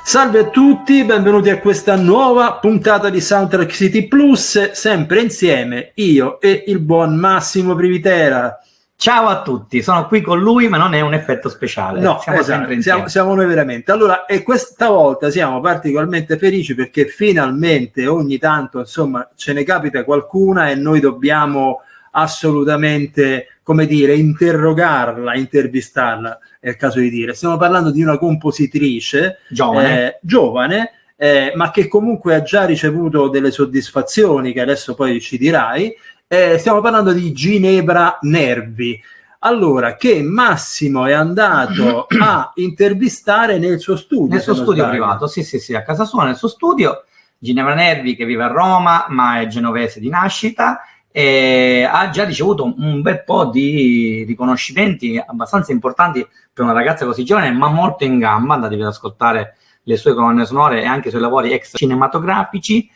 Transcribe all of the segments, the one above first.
Salve a tutti, benvenuti a questa nuova puntata di Soundtrack City Plus, sempre insieme io e il buon Massimo Privitera. Ciao a tutti, sono qui con lui, ma non è un effetto speciale. No, siamo sempre insieme. Siamo noi veramente. Allora, e questa volta siamo particolarmente felici perché finalmente ogni tanto, insomma, ce ne capita qualcuna e noi dobbiamo assolutamente, come dire, interrogarla, intervistarla, è il caso di dire. Stiamo parlando di una compositrice giovane, ma che comunque ha già ricevuto delle soddisfazioni che adesso poi ci dirai. Stiamo parlando di Ginevra Nervi. Allora, che Massimo è andato a intervistare nel suo studio. Nel suo studio privato, sì, a casa sua, nel suo studio. Ginevra Nervi, che vive a Roma, ma è genovese di nascita, e ha già ricevuto un bel po' di riconoscimenti abbastanza importanti per una ragazza così giovane, ma molto in gamba. Andatevi ad ascoltare le sue colonne sonore e anche i suoi lavori extra cinematografici.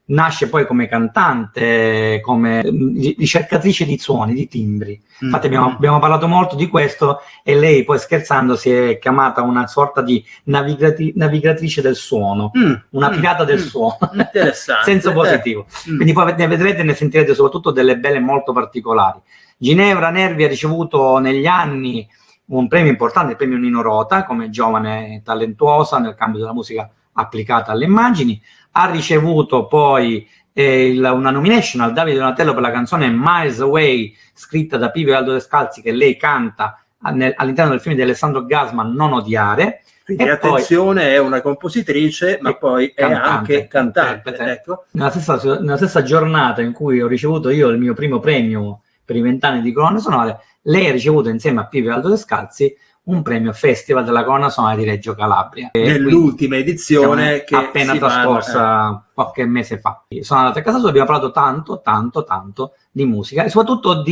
Nasce poi come cantante, come ricercatrice di suoni, di timbri. Infatti abbiamo parlato molto di questo e lei poi scherzando si è chiamata una sorta di navigatrice del suono, una pirata del suono, interessante, senso positivo. Quindi poi ne vedrete e ne sentirete soprattutto delle belle molto particolari. Ginevra Nervi ha ricevuto negli anni un premio importante, il premio Nino Rota, come giovane talentuosa nel cambio della musica applicata alle immagini. Ha ricevuto poi una nomination al Davide Donatello per la canzone Miles Away, scritta da Pio e Aldo Descalzi, che lei canta all'interno del film di Alessandro Gasman, Non odiare. Quindi e attenzione, poi, è una compositrice, ma poi è anche cantante. Ecco. Nella stessa giornata in cui ho ricevuto io il mio primo premio per i 20 anni di colonne sonore, lei ha ricevuto insieme a Pio e Aldo Descalzi un premio Festival della colonna sonora di Reggio Calabria. Nell'ultima edizione che appena trascorsa qualche mese fa. Sono andato a casa sua, abbiamo parlato tanto di musica e soprattutto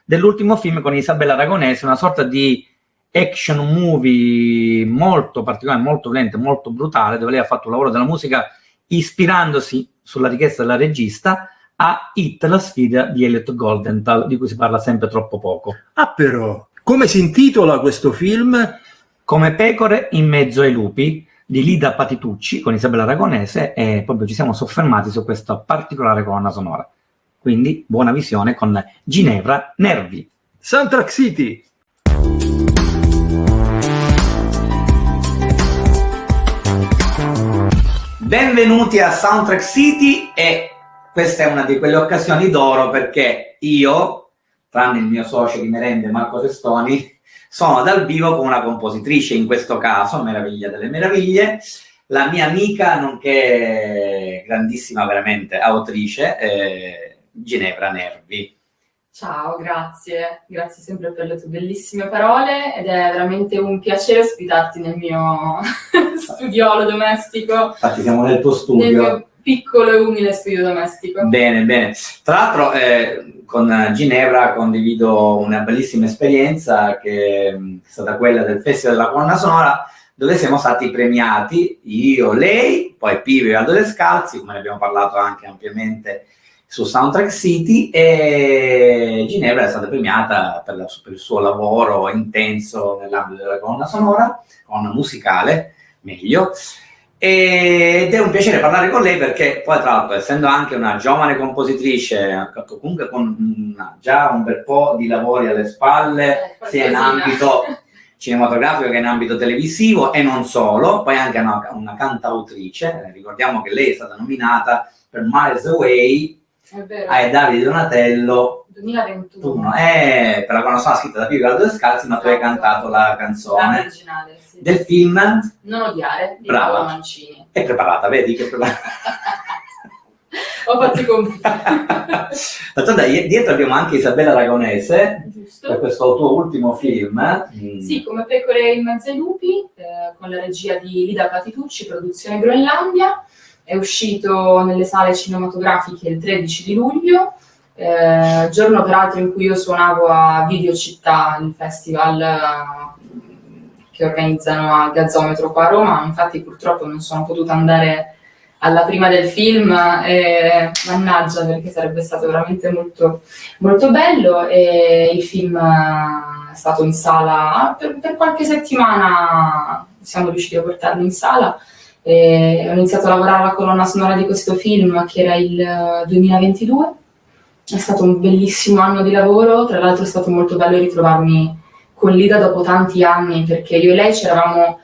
dell'ultimo film con Isabella Aragonese, una sorta di action movie molto particolare, molto violento, molto brutale, dove lei ha fatto un lavoro della musica ispirandosi sulla richiesta della regista a Hit, la sfida di Elliot Goldenthal, di cui si parla sempre troppo poco. Ah, però! Come si intitola questo film? Come pecore in mezzo ai lupi, di Lida Patitucci con Isabella Aragonese, e proprio ci siamo soffermati su questa particolare colonna sonora. Quindi buona visione con Ginevra Nervi. Soundtrack City! Benvenuti a Soundtrack City, e questa è una di quelle occasioni d'oro perché io, tranne il mio socio di merende Marco Testoni, sono dal vivo con una compositrice, in questo caso, meraviglia delle meraviglie, la mia amica, nonché grandissima veramente autrice, Ginevra Nervi. Ciao, grazie sempre per le tue bellissime parole, ed è veramente un piacere ospitarti nel mio studiolo domestico. Infatti siamo nel tuo studio. Nel mio piccolo e umile studio domestico. Bene. Tra l'altro con Ginevra condivido una bellissima esperienza che è stata quella del Festival della colonna sonora, dove siamo stati premiati, io, lei, poi Pio e Aldo Descalzi, come ne abbiamo parlato anche ampiamente su Soundtrack City, e Ginevra è stata premiata per il suo lavoro intenso nell'ambito della colonna sonora, colonna musicale, meglio. Ed è un piacere parlare con lei perché poi, tra l'altro, essendo anche una giovane compositrice, comunque con già un bel po' di lavori alle spalle, sia in ambito cinematografico che in ambito televisivo, e non solo, poi anche una cantautrice. Ricordiamo che lei è stata nominata per Miles Away ai Davide Donatello 2021, per la colonna sonora scritta da Pio e Aldo Descalzi, ma tu hai cantato la canzone originale, sì, del film Non odiare di Paolo Mancini. È preparata, vedi che è preparata. Ho fatto i compiti. D'altronde dietro abbiamo anche Isabella Aragonese, Giusto. Per questo tuo ultimo film. Sì, Come pecore in mezzo ai lupi, con la regia di Lida Patitucci, produzione Groenlandia. È uscito nelle sale cinematografiche il 13 di luglio, giorno peraltro in cui io suonavo a Videocittà, il festival che organizzano al Gazzometro qua a Roma. Infatti purtroppo non sono potuta andare alla prima del film, mannaggia, perché sarebbe stato veramente molto, molto bello, e il film è stato in sala per qualche settimana, siamo riusciti a portarlo in sala, Ho iniziato a lavorare alla colonna sonora di questo film, che era il 2022. È stato un bellissimo anno di lavoro, tra l'altro è stato molto bello ritrovarmi con Lida dopo tanti anni, perché io e lei ci eravamo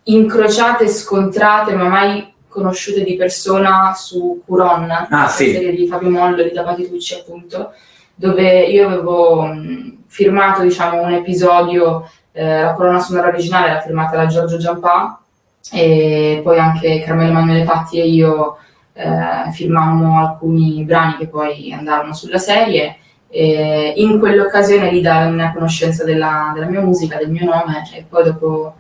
incrociate, scontrate, ma mai conosciute di persona su Curon, la serie di Fabio Mollo e Lida Patitucci, appunto, dove io avevo firmato, diciamo, un episodio, la colonna sonora originale era firmata da Giorgio Giampà, e poi anche Carmelo Emanuele Patti e io firmammo alcuni brani che poi andarono sulla serie. E in quell'occasione Lida venne a conoscenza della mia musica, del mio nome, e poi dopo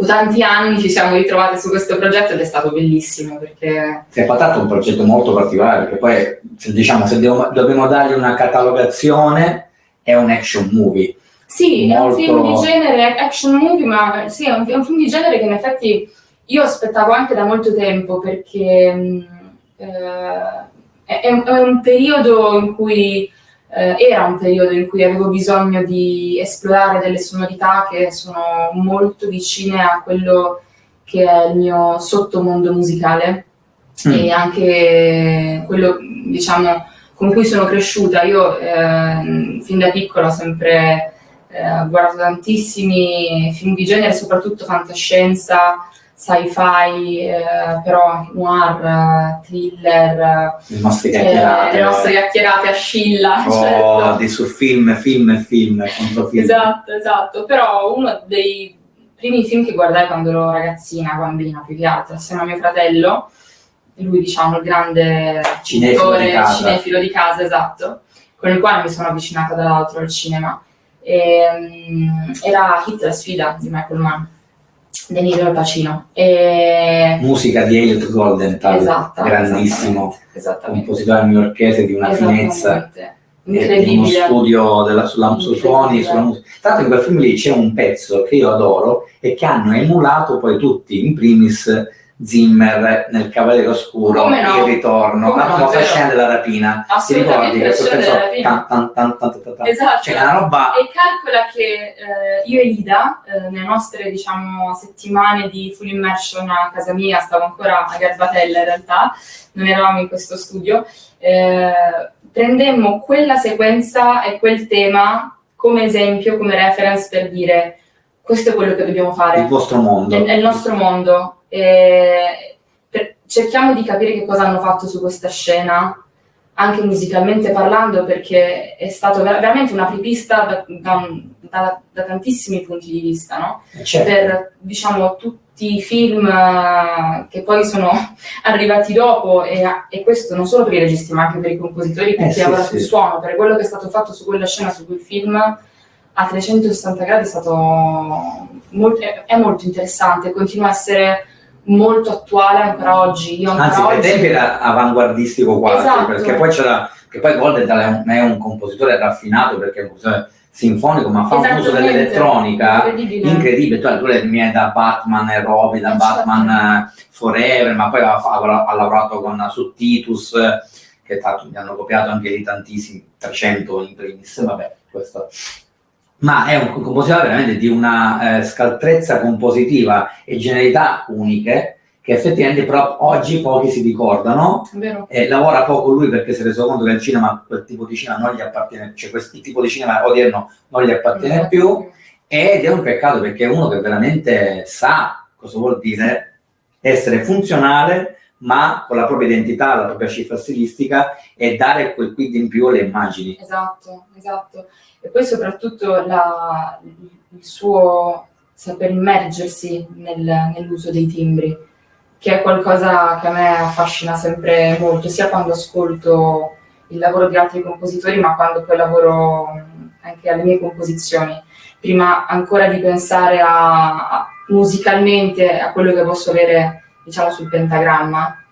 tanti anni ci siamo ritrovate su questo progetto ed è stato bellissimo, perché si è portato un progetto molto particolare, perché poi se dobbiamo dargli una catalogazione, è un action movie. Sì, molto... è un film di genere, action movie, ma sì, è un film di genere che in effetti io aspettavo anche da molto tempo, perché è un periodo in cui era un periodo in cui avevo bisogno di esplorare delle sonorità che sono molto vicine a quello che è il mio sottomondo musicale e anche quello, diciamo, con cui sono cresciuta. Io fin da piccola ho sempre guardato tantissimi film di genere, soprattutto fantascienza, sci-fi, però anche noir, thriller, le nostre chiacchierate a Scilla, su film contro film. Esatto, però uno dei primi film che guardai quando ero ragazzina, bambina più che altro, assieme a mio fratello, lui, diciamo, il grande cinefilo di casa, esatto, con il quale mi sono avvicinata dall'altro al cinema, era Hit la sfida di Michael Mann, De Niro e Al Pacino. Musica di Elliot Goldenthal, grandissimo compositore newyorkese di una finezza incredibile, uno studio sui suoni, sulla musica. Tra l'altro in quel film lì c'è un pezzo che io adoro e che hanno emulato poi tutti, in primis Zimmer nel Cavaliere Oscuro, Il Ritorno, la famosa scena della rapina. Ti ricordi che quel pezzo esatto, c'è una roba. E calcola che io e Lida nelle nostre, diciamo, settimane di full immersion a casa mia, stavo ancora a Garbatella in realtà, non eravamo in questo studio, prendemmo quella sequenza e quel tema come esempio, come reference, per dire: questo è quello che dobbiamo fare, il vostro mondo, è il nostro mondo. Cerchiamo di capire che cosa hanno fatto su questa scena, anche musicalmente parlando, perché è stato veramente un'apripista da tantissimi punti di vista, no? Certo. Per, diciamo, tutti i film che poi sono arrivati dopo, e questo non solo per i registi ma anche per i compositori, per chi lavora sul suono, per quello che è stato fatto su quella scena, su quel film a 360 gradi è stato è molto interessante, continua a essere molto attuale ancora oggi. Anzi, ai tempi era avanguardistico quasi, esatto. Perché poi Goldenthal è un compositore raffinato, perché è un compositore sinfonico, ma fa un uso dell'elettronica incredibile. Tu le mie da Batman e Robin, da Batman Forever, ma poi ha lavorato su Titus, che tanto mi hanno copiato anche lì tantissimi, 300 in primis, vabbè, questo. Ma è un compositore veramente di una scaltrezza compositiva e genialità uniche, che effettivamente però oggi pochi si ricordano. Lavora poco lui, perché si è reso conto che il cinema, quel tipo di cinema non gli appartiene, cioè questo tipo di cinema odierno non gli appartiene più, ed è un peccato, perché è uno che veramente sa cosa vuol dire essere funzionale, ma con la propria identità, la propria cifra stilistica, e dare quel quid in più alle immagini. Esatto. E poi soprattutto il suo saper immergersi nell'uso dei timbri, che è qualcosa che a me affascina sempre molto, sia quando ascolto il lavoro di altri compositori, ma quando poi lavoro anche alle mie composizioni. Prima ancora di pensare musicalmente a quello che posso avere, diciamo, sul pentagramma,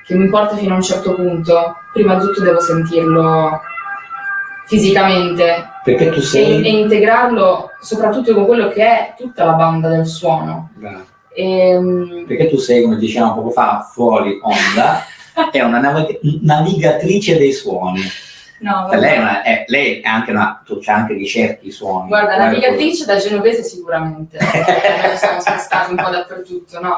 che mi importa fino a un certo punto, prima di tutto devo sentirlo fisicamente, perché tu sei... e integrarlo soprattutto con quello che è tutta la banda del suono. Perché tu sei, come dicevamo poco fa, fuori onda, è una navigatrice dei suoni. No, lei è anche tu c'è anche ricerchi i suoni. Guarda, navigatrice da genovese sicuramente, siamo spostati un po' dappertutto, no?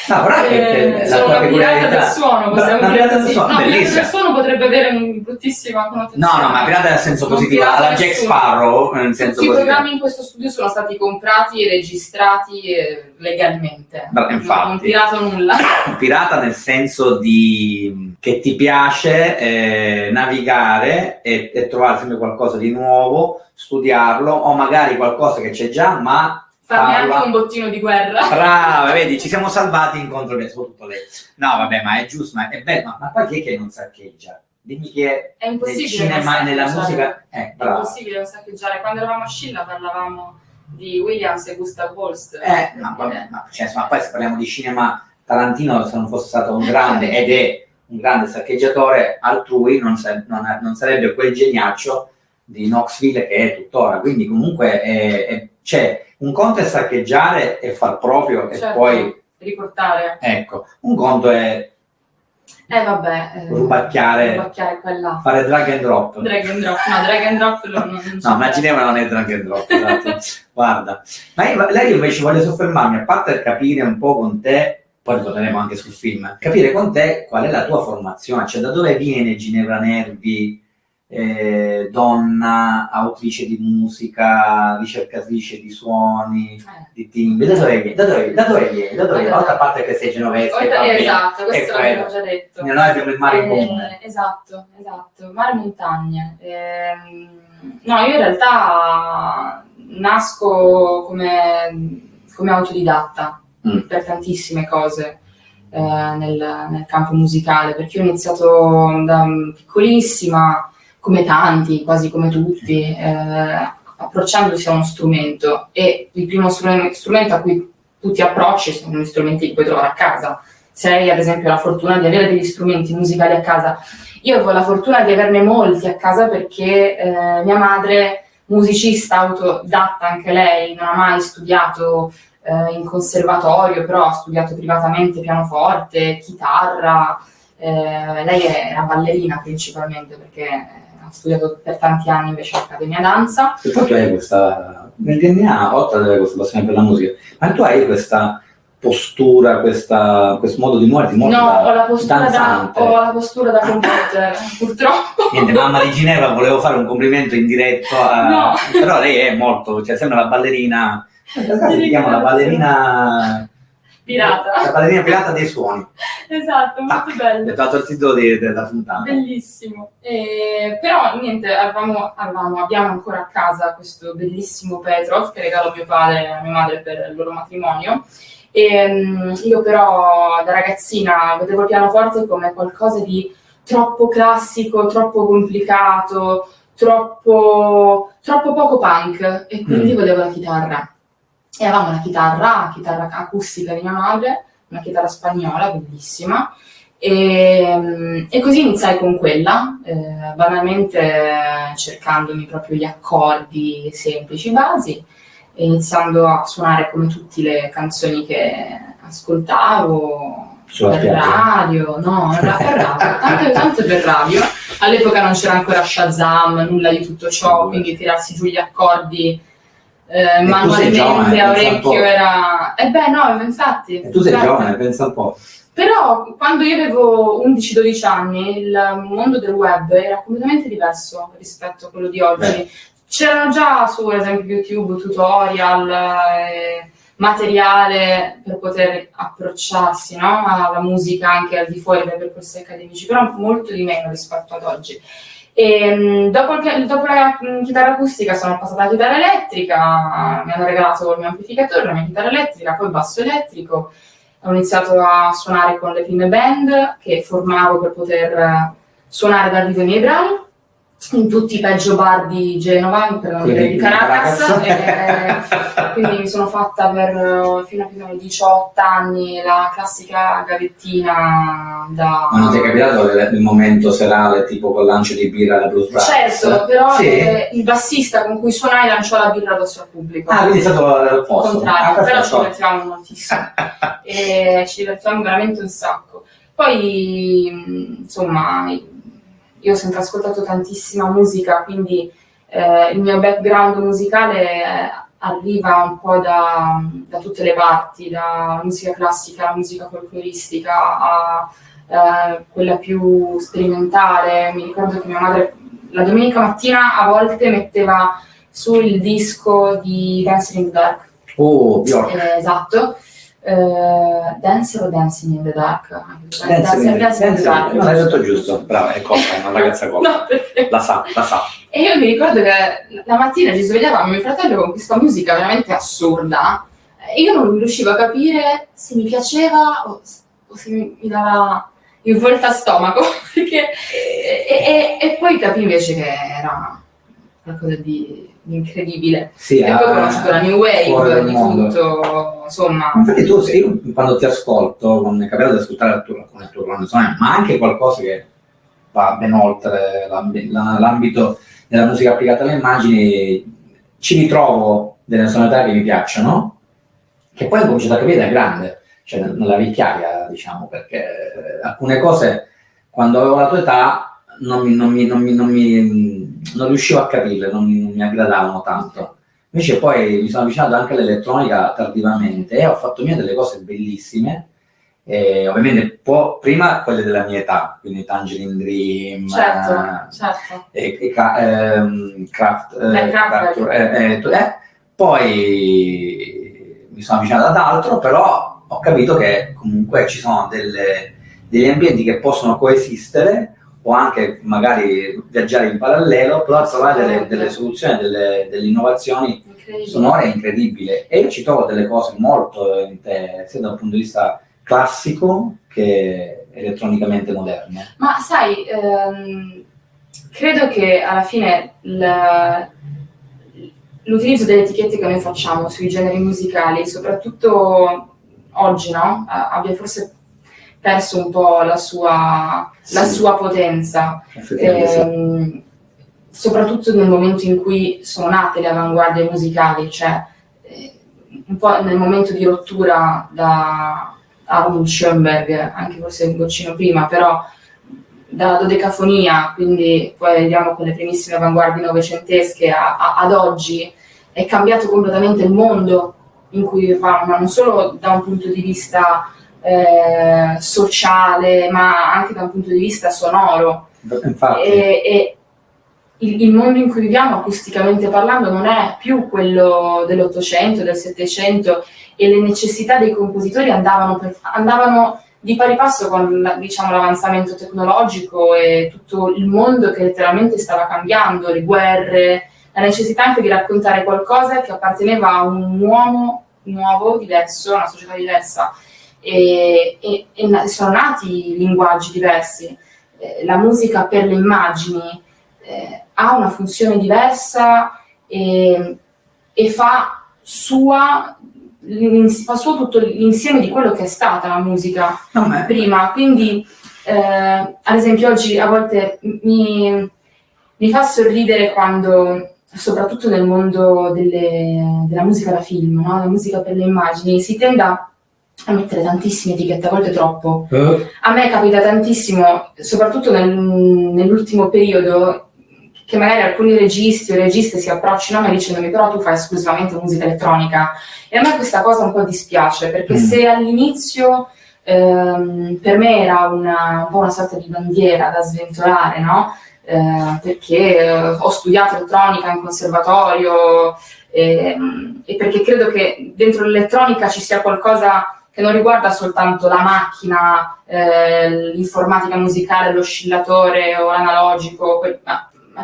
No, però la sono tua una pirata del suono, possiamo dire così. No, pirata del suono potrebbe avere un bruttissima connotazione. No, ma pirata nel senso positivo, alla Jack Sparrow nel senso positivo. I programmi in questo studio sono stati comprati e registrati legalmente. Infatti. Non pirata nulla. Pirata nel senso di che ti piace navigare e trovare sempre qualcosa di nuovo, studiarlo, o magari qualcosa che c'è già, ma farmi anche un bottino di guerra. Brava, vedi, ci siamo salvati incontro me, soprattutto lei. No, vabbè, ma è giusto, ma è bello, ma poi chi è che non saccheggia? Dimmi che è impossibile nel cinema, nella musica, è impossibile non saccheggiare. Quando eravamo a Scilla parlavamo di Williams e Gustav Holst. Ma poi se parliamo di cinema, Tarantino, se non fosse stato un grande ed è un grande saccheggiatore, altrui non sarebbe quel geniaccio di Knoxville che è tuttora. Quindi comunque c'è un conto è saccheggiare e far proprio, certo, e poi riportare. Ecco, un conto è rubacchiare quella. Fare drag and drop. No, drag and drop non no, ma Ginevra non è drag and drop, esatto. Guarda, ma lei invece voglio soffermarmi, a parte capire un po' con te, poi ritorneremo anche sul film, capire con te qual è la tua formazione, cioè da dove viene Ginevra Nervi, donna, autrice di musica, ricercatrice di suoni, di timbri, da dove vieni? A parte che sei genovese, esatto, questo l'abbiamo già detto. Noi abbiamo il mare in comune. Esatto, mare e montagne. No, io in realtà nasco come autodidatta per tantissime cose. Nel campo musicale, perché io ho iniziato da piccolissima, come tanti, quasi come tutti, approcciandosi a uno strumento, e il primo strumento a cui tu ti approcci sono gli strumenti che puoi trovare a casa. Se hai ad esempio la fortuna di avere degli strumenti musicali a casa, io avevo la fortuna di averne molti a casa perché mia madre, musicista autodidatta anche lei, non ha mai studiato in conservatorio, però ha studiato privatamente pianoforte, chitarra. Lei era ballerina principalmente, perché ha studiato per tanti anni invece all'Accademia Danza. E poi tu hai questa, nel DNA, oltre ad avere questa passione per la musica, ma tu hai questa postura, questo modo di muoverti molto danzante. Ho la postura da computer, purtroppo. Niente, mamma di Ginevra, volevo fare un complimento in diretto, no. Però lei è molto, cioè sembra la ballerina, si chiama la ballerina pirata. La ballerina pirata dei suoni. Esatto, molto bello. È dato il titolo della puntata. Bellissimo. Però niente, abbiamo ancora a casa questo bellissimo Petrov che regalo mio padre e a mia madre per il loro matrimonio. Io però da ragazzina vedevo il pianoforte come qualcosa di troppo classico, troppo complicato, troppo poco punk, e quindi volevo la chitarra. E avevamo una chitarra acustica di mia madre, una chitarra spagnola bellissima, e così iniziai con quella, banalmente cercandomi proprio gli accordi semplici, basi, e iniziando a suonare come tutte le canzoni che ascoltavo per radio, tanto per radio. All'epoca non c'era ancora Shazam, nulla di tutto ciò, quindi tirarsi giù gli accordi manualmente a orecchio era... infatti. E tu sei giovane, pensa un po'. Però quando io avevo 11-12 anni il mondo del web era completamente diverso rispetto a quello di oggi. C'erano già su, ad esempio, YouTube tutorial, materiale per poter approcciarsi, no? Alla musica anche al di fuori dei percorsi accademici, però molto di meno rispetto ad oggi. E dopo la chitarra acustica sono passata alla chitarra elettrica, mi hanno regalato il mio amplificatore, la mia chitarra elettrica, poi il basso elettrico. Ho iniziato a suonare con le prime band che formavo per poter suonare dal vivo i miei brani in tutti i peggio bar di Genova, per non dire di Caracas. Quindi mi sono fatta fino a 18 anni la classica gavettina da... Ma non ti è capitato il momento serale tipo col lancio di birra alla Blues Brothers? Certo, però sì. Il bassista con cui suonai lanciò la birra addosso al pubblico. Quindi è stato il contrario, però ci divertivamo moltissimo e ci divertivamo veramente un sacco. Poi insomma, io ho sempre ascoltato tantissima musica, quindi il mio background musicale arriva un po' da tutte le parti, da musica classica, musica folcloristica, a quella più sperimentale. Mi ricordo che mia madre la domenica mattina a volte metteva su il disco di Dancing in the Dark. Oh, Bjork. Esatto. Dancer o Dancing in the Dark? Dancing in the Dark. Non hai detto giusto, brava, è colpa, è una ragazza colpa. No, perché... La sa. E io mi ricordo che la mattina ci svegliavamo mio fratello con questa musica veramente assurda e io non riuscivo a capire se mi piaceva o se mi dava in volta a stomaco, perché e poi capì invece che era qualcosa di incredibile. Sì, e poi ho conosciuto la New Wave di tutto, insomma. Infatti io quando ti ascolto, quando mi è capitato di ascoltare con il tuo colonna sonora, ma anche qualcosa che va ben oltre l'ambito della musica applicata alle immagini, ci ritrovo delle sonorità che mi piacciono, che poi ho cominciato a capire da grande, cioè nella vecchiaia, diciamo, perché alcune cose, quando avevo la tua età, non riuscivo a capirle, non mi aggradavano tanto. Invece poi mi sono avvicinato anche all'elettronica tardivamente e ho fatto mie delle cose bellissime, e ovviamente prima quelle della mia età, quindi Tangerine Dream, certo. Poi mi sono avvicinato ad altro, però ho capito che comunque ci sono degli ambienti che possono coesistere o anche magari viaggiare in parallelo, però trovare delle soluzioni, delle innovazioni sonore incredibili. E io ci trovo delle cose molto in te, sia dal punto di vista classico che elettronicamente moderno. Ma sai, credo che alla fine l'utilizzo delle etichette che noi facciamo sui generi musicali, soprattutto oggi, no? Abbia forse perso un po' la sua potenza, soprattutto nel momento in cui sono nate le avanguardie musicali, cioè un po' nel momento di rottura da Arnold Schoenberg, anche forse un goccino prima, però dalla dodecafonia, quindi poi arriviamo con le primissime avanguardie novecentesche ad oggi, è cambiato completamente il mondo in cui viviamo, ma non solo da un punto di vista sociale, ma anche da un punto di vista sonoro. Infatti. E il mondo in cui viviamo, acusticamente parlando, non è più quello dell'Ottocento, del Settecento, e le necessità dei compositori andavano di pari passo con, diciamo, l'avanzamento tecnologico e tutto il mondo che letteralmente stava cambiando, le guerre, la necessità anche di raccontare qualcosa che apparteneva a un uomo nuovo, diverso, a una società diversa. E sono nati linguaggi diversi. La musica per le immagini ha una funzione diversa e fa sua tutto l'insieme di quello che è stata la musica prima. Quindi ad esempio oggi a volte mi fa sorridere quando, soprattutto nel mondo della musica da film, no? La musica per le immagini, si tende a mettere tantissime etichette, a volte troppo. A me capita tantissimo, soprattutto nell'ultimo periodo, che magari alcuni registi o registe si approccino a me dicendomi però tu fai esclusivamente musica elettronica, e a me questa cosa un po' dispiace, perché se all'inizio per me era un po' una sorta di bandiera da sventolare, no? Perché ho studiato elettronica in conservatorio e perché credo che dentro l'elettronica ci sia qualcosa che non riguarda soltanto la macchina, l'informatica musicale, l'oscillatore o l'analogico,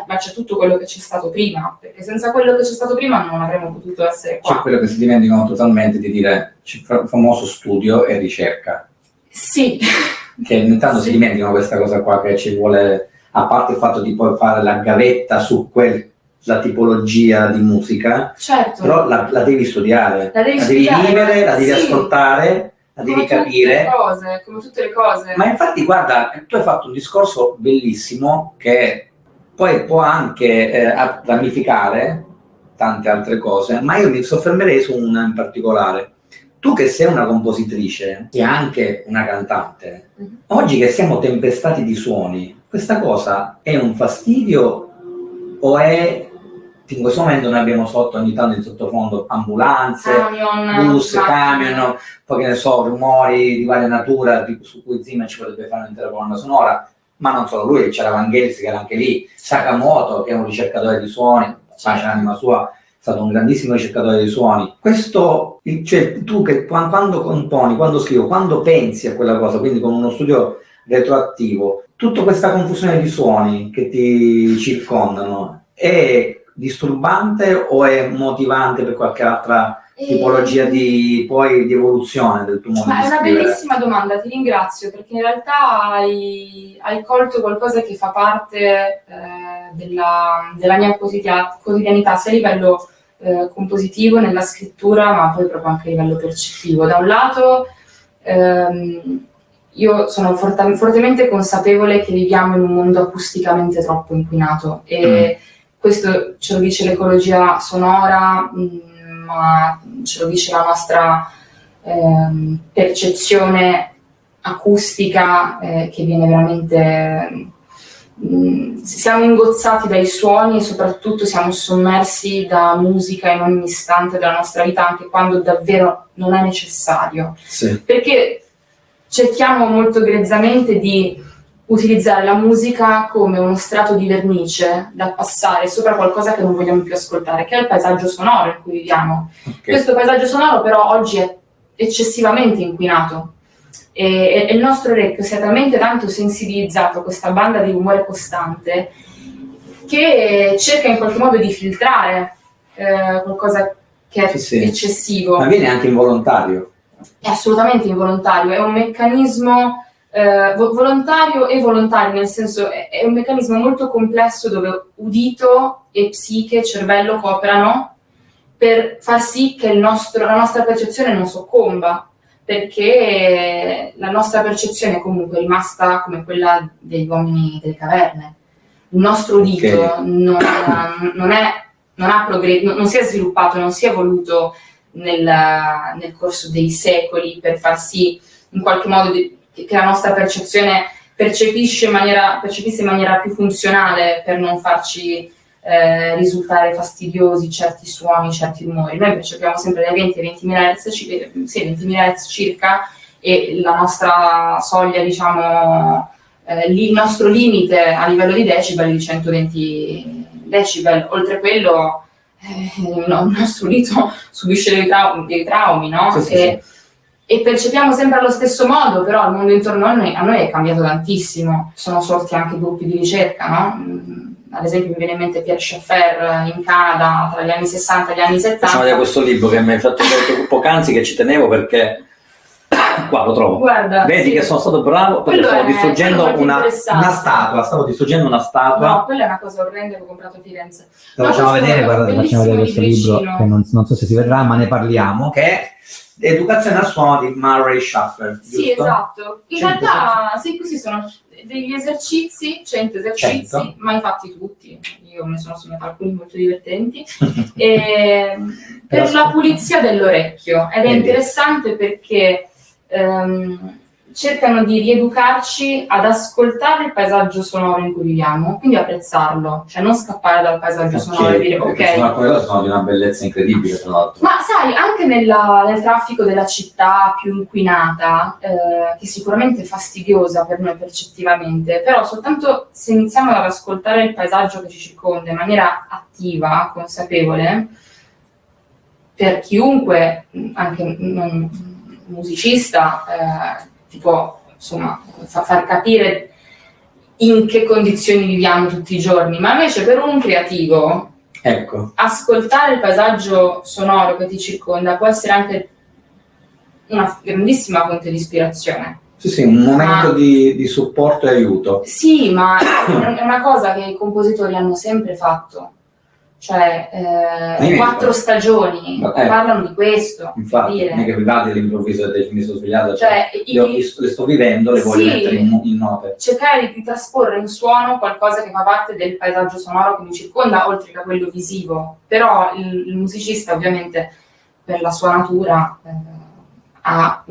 ma c'è tutto quello che c'è stato prima, perché senza quello che c'è stato prima non avremmo potuto essere qua. C'è quello che si dimenticano totalmente di dire, c'è il famoso studio e ricerca. Sì. Che ogni tanto si dimenticano questa cosa qua, che ci vuole, a parte il fatto di poi fare la gavetta su la tipologia di musica, certo, però la devi studiare, la devi studiare, vivere, la devi ascoltare, la devi capire. Come tutte le cose. Ma infatti guarda, tu hai fatto un discorso bellissimo che poi può anche ramificare tante altre cose, ma io mi soffermerei su una in particolare. Tu che sei una compositrice e anche una cantante, oggi che siamo tempestati di suoni, questa cosa è un fastidio o è in questo momento noi abbiamo sotto ogni tanto in sottofondo ambulanze, camion, bus, camion, poi che ne so, rumori di varia natura su cui Zimmer ci potrebbe fare un'intera colonna sonora, ma non solo lui, c'era Vangelis che era anche lì, Sakamoto che è un ricercatore di suoni, pace l'anima sua, è stato un grandissimo ricercatore di suoni. Questo, cioè tu che quando componi, quando scrivi, quando pensi a quella cosa, quindi con uno studio retroattivo, tutta questa confusione di suoni che ti circondano è disturbante o è motivante per qualche altra tipologia di evoluzione del tuo modo di è una scrivere? bellissima domanda, ti ringrazio, perché in realtà hai colto qualcosa che fa parte della mia quotidianità, sia a livello compositivo, nella scrittura, ma poi proprio anche a livello percettivo. Da un lato io sono fortemente consapevole che viviamo in un mondo acusticamente troppo inquinato e questo ce lo dice l'ecologia sonora, ma ce lo dice la nostra percezione acustica che viene veramente... siamo ingozzati dai suoni e soprattutto siamo sommersi da musica in ogni istante della nostra vita, anche quando davvero non è necessario. Sì. Perché cerchiamo molto grezzamente di utilizzare la musica come uno strato di vernice da passare sopra qualcosa che non vogliamo più ascoltare, che è il paesaggio sonoro in cui viviamo. Okay. Questo paesaggio sonoro però oggi è eccessivamente inquinato e il nostro orecchio si è talmente tanto sensibilizzato a questa banda di rumore costante che cerca in qualche modo di filtrare qualcosa che è eccessivo. Ma viene anche involontario. È assolutamente involontario, è un meccanismo volontario e volontario, nel senso è un meccanismo molto complesso dove udito e psiche, cervello cooperano per far sì che la nostra percezione non soccomba, perché la nostra percezione comunque è rimasta come quella degli uomini delle caverne. Il nostro udito non si è sviluppato, non si è evoluto nel corso dei secoli per far sì in qualche modo che la nostra percezione percepisse in maniera più funzionale per non farci risultare fastidiosi certi suoni, certi rumori. Noi percepiamo sempre dai 20 ai 20.000 Hz circa, e la nostra soglia, diciamo, il nostro limite a livello di decibel è di 120 decibel. Oltre quello il nostro udito subisce dei traumi, no? Sì. E percepiamo sempre allo stesso modo, però il mondo intorno a noi è cambiato tantissimo. Sono sorti anche gruppi di ricerca, no? Ad esempio mi viene in mente Pierre Schaeffer in Canada tra gli anni 60 e gli anni 70. Facciamo vedere questo libro che mi hai fatto vedere poc'anzi, che ci tenevo perché qua lo trovo. Guarda, vedi che sono stato bravo perché stavo distruggendo una statua. No, quella è una cosa orrenda che ho comprato a Firenze. Lo facciamo vedere, guardate, facciamo vedere questo libro che non so se si vedrà, ma ne parliamo, che è Educazione al suono di Murray Schaeffer. Sì, esatto. In realtà questi sono degli esercizi, 100 esercizi, 100. Mai fatti tutti. Io me ne sono segnata alcuni molto divertenti. Per la pulizia dell'orecchio. Ed è interessante perché cercano di rieducarci ad ascoltare il paesaggio sonoro in cui viviamo, quindi apprezzarlo, cioè non scappare dal paesaggio sonoro e dire ok. Sono di una bellezza incredibile, tra l'altro. Ma sai, anche nel traffico della città più inquinata, che sicuramente è fastidiosa per noi percettivamente, però soltanto se iniziamo ad ascoltare il paesaggio che ci circonda in maniera attiva, consapevole, per chiunque, anche non musicista, ti può insomma far capire in che condizioni viviamo tutti i giorni, ma invece per un creativo, ecco, ascoltare il paesaggio sonoro che ti circonda può essere anche una grandissima fonte di ispirazione. Sì, un momento di supporto e aiuto. Sì, ma è una cosa che i compositori hanno sempre fatto. Cioè, 4 stagioni parlano di questo. Infatti, non è che privati all'improvviso mi sono svegliato, le sto vivendo, le voglio mettere in note. Cercare di trasporre in suono qualcosa che fa parte del paesaggio sonoro che mi circonda, oltre che a quello visivo. Però il musicista, ovviamente, per la sua natura, ha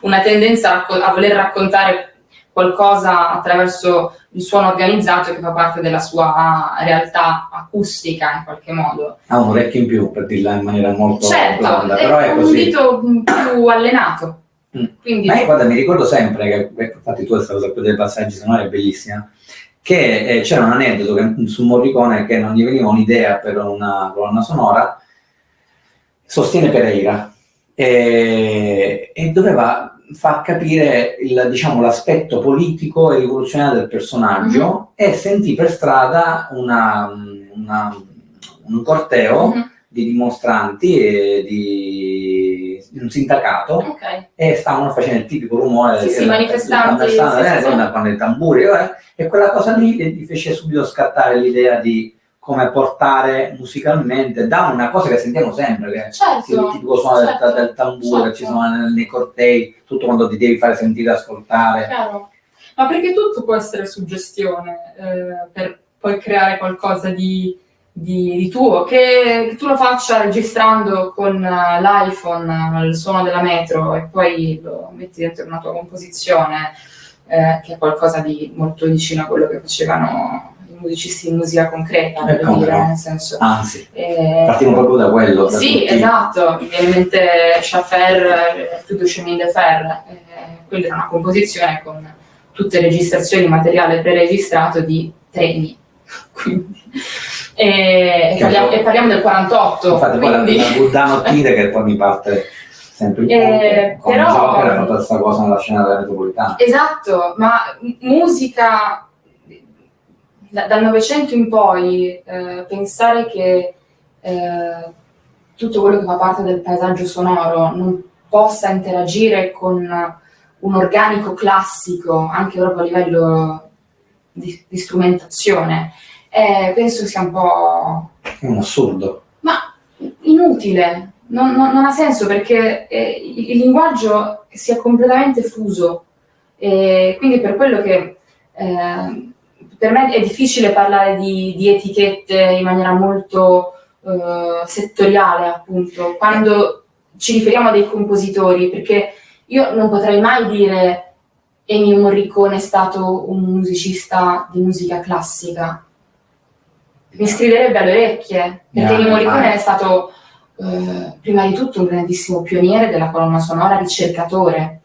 una tendenza a voler raccontare qualcosa attraverso il suono organizzato che fa parte della sua realtà acustica in qualche modo. Ha un orecchio in più, per dirla in maniera molto blanda, però è un così. udito più allenato. Quindi... Ma guarda, mi ricordo sempre che, infatti tu questa cosa qui dei passaggi sonori è bellissima, che c'era un aneddoto su Morricone che non gli veniva un'idea per una colonna sonora, sostiene Pereira, e doveva far capire l'aspetto politico e rivoluzionario del personaggio, e sentì per strada un corteo di dimostranti e di un sindacato, e stavano facendo il tipico rumore manifestanti con i tamburi, e quella cosa lì gli fece subito scattare l'idea di come portare musicalmente da una cosa che sentiamo sempre, che il tipico suono del tamburo che ci sono nei cortei, tutto quando ti devi fare sentire, ascoltare. Chiaro. Ma perché tutto può essere suggestione per poi creare qualcosa di tuo, che tu lo faccia registrando con l'iPhone il suono della metro e poi lo metti dentro una tua composizione, che è qualcosa di molto vicino a quello che facevano i musicisti di musica concreta, devo dire, nel senso. Anzi, partiamo proprio da quello. Sì, esatto, mi viene in mente Schaffer, Tout de chemin de fer, quella era una composizione con tutte le registrazioni, materiale preregistrato di treni, quindi... E parliamo del 48. Infatti quindi... poi da nottire che poi mi parte sempre il ponte, come Joker ha fatto questa cosa nella scena della metropolitana. Esatto, ma musica dal Novecento in poi, pensare che tutto quello che fa parte del paesaggio sonoro non possa interagire con un organico classico, anche proprio a livello di strumentazione, penso sia un po'... È un assurdo. Ma inutile, non ha senso, perché il linguaggio si è completamente fuso, e quindi per quello che per me è difficile parlare di etichette in maniera molto settoriale, appunto, quando ci riferiamo a dei compositori, perché io non potrei mai dire Ennio Morricone è stato un musicista di musica classica. Mi striderebbe alle orecchie, perché Ennio Morricone è stato prima di tutto un grandissimo pioniere della colonna sonora, ricercatore,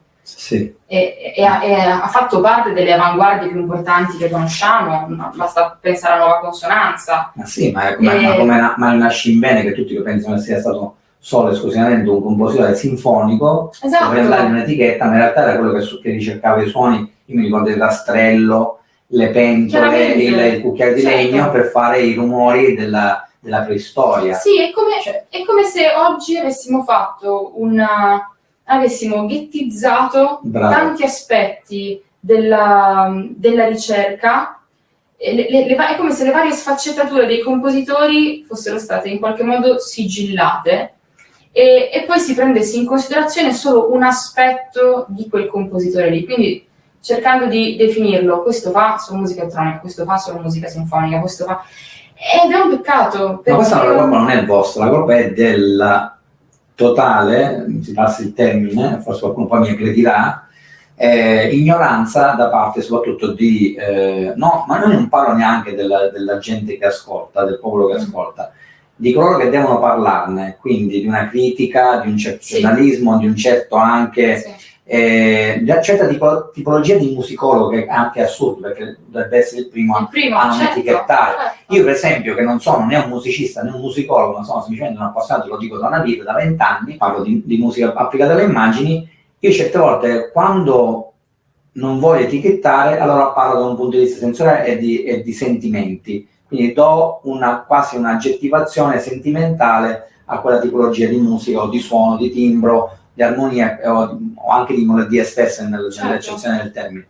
e ha fatto parte delle avanguardie più importanti che conosciamo, basta pensare alla nuova consonanza. Ma sì, ma come Nascimbene, che tutti pensano che sia stato solo esclusivamente un compositore sinfonico, per dargli un'etichetta, ma in realtà era quello che ricercava i suoni. Io mi ricordo il rastrello, le pentole, il cucchiaio di legno per fare i rumori della preistoria. Sì, è come se oggi avessimo fatto avessimo ghettizzato tanti aspetti della ricerca, è come se le varie sfaccettature dei compositori fossero state in qualche modo sigillate, e poi si prendesse in considerazione solo un aspetto di quel compositore lì, quindi cercando di definirlo: questo fa solo musica elettronica, questo fa solo musica sinfonica, questo fa... Ed è un peccato. Ma questa colpa non è il vostro, la colpa è della totale, si passi il termine, forse qualcuno poi mi aggredirà, ignoranza da parte soprattutto di... no, ma non parlo neanche della gente che ascolta, del popolo che ascolta, di coloro che devono parlarne, quindi di una critica, di un certo giornalismo, di un certo anche... di una certa tipologia di musicologo, che è anche assurdo, perché dovrebbe essere il primo a non etichettare. Io per esempio, che non sono né un musicista né un musicologo, ma sono semplicemente un appassionato, lo dico da una vita, da 20 anni, parlo di musica applicata alle immagini. Io certe volte, quando non voglio etichettare, allora parlo da un punto di vista sensoriale e di sentimenti, quindi do quasi un'aggettivazione sentimentale a quella tipologia di musica o di suono, di timbro, di armonia o anche di melodia stessa nell'eccezione del termine.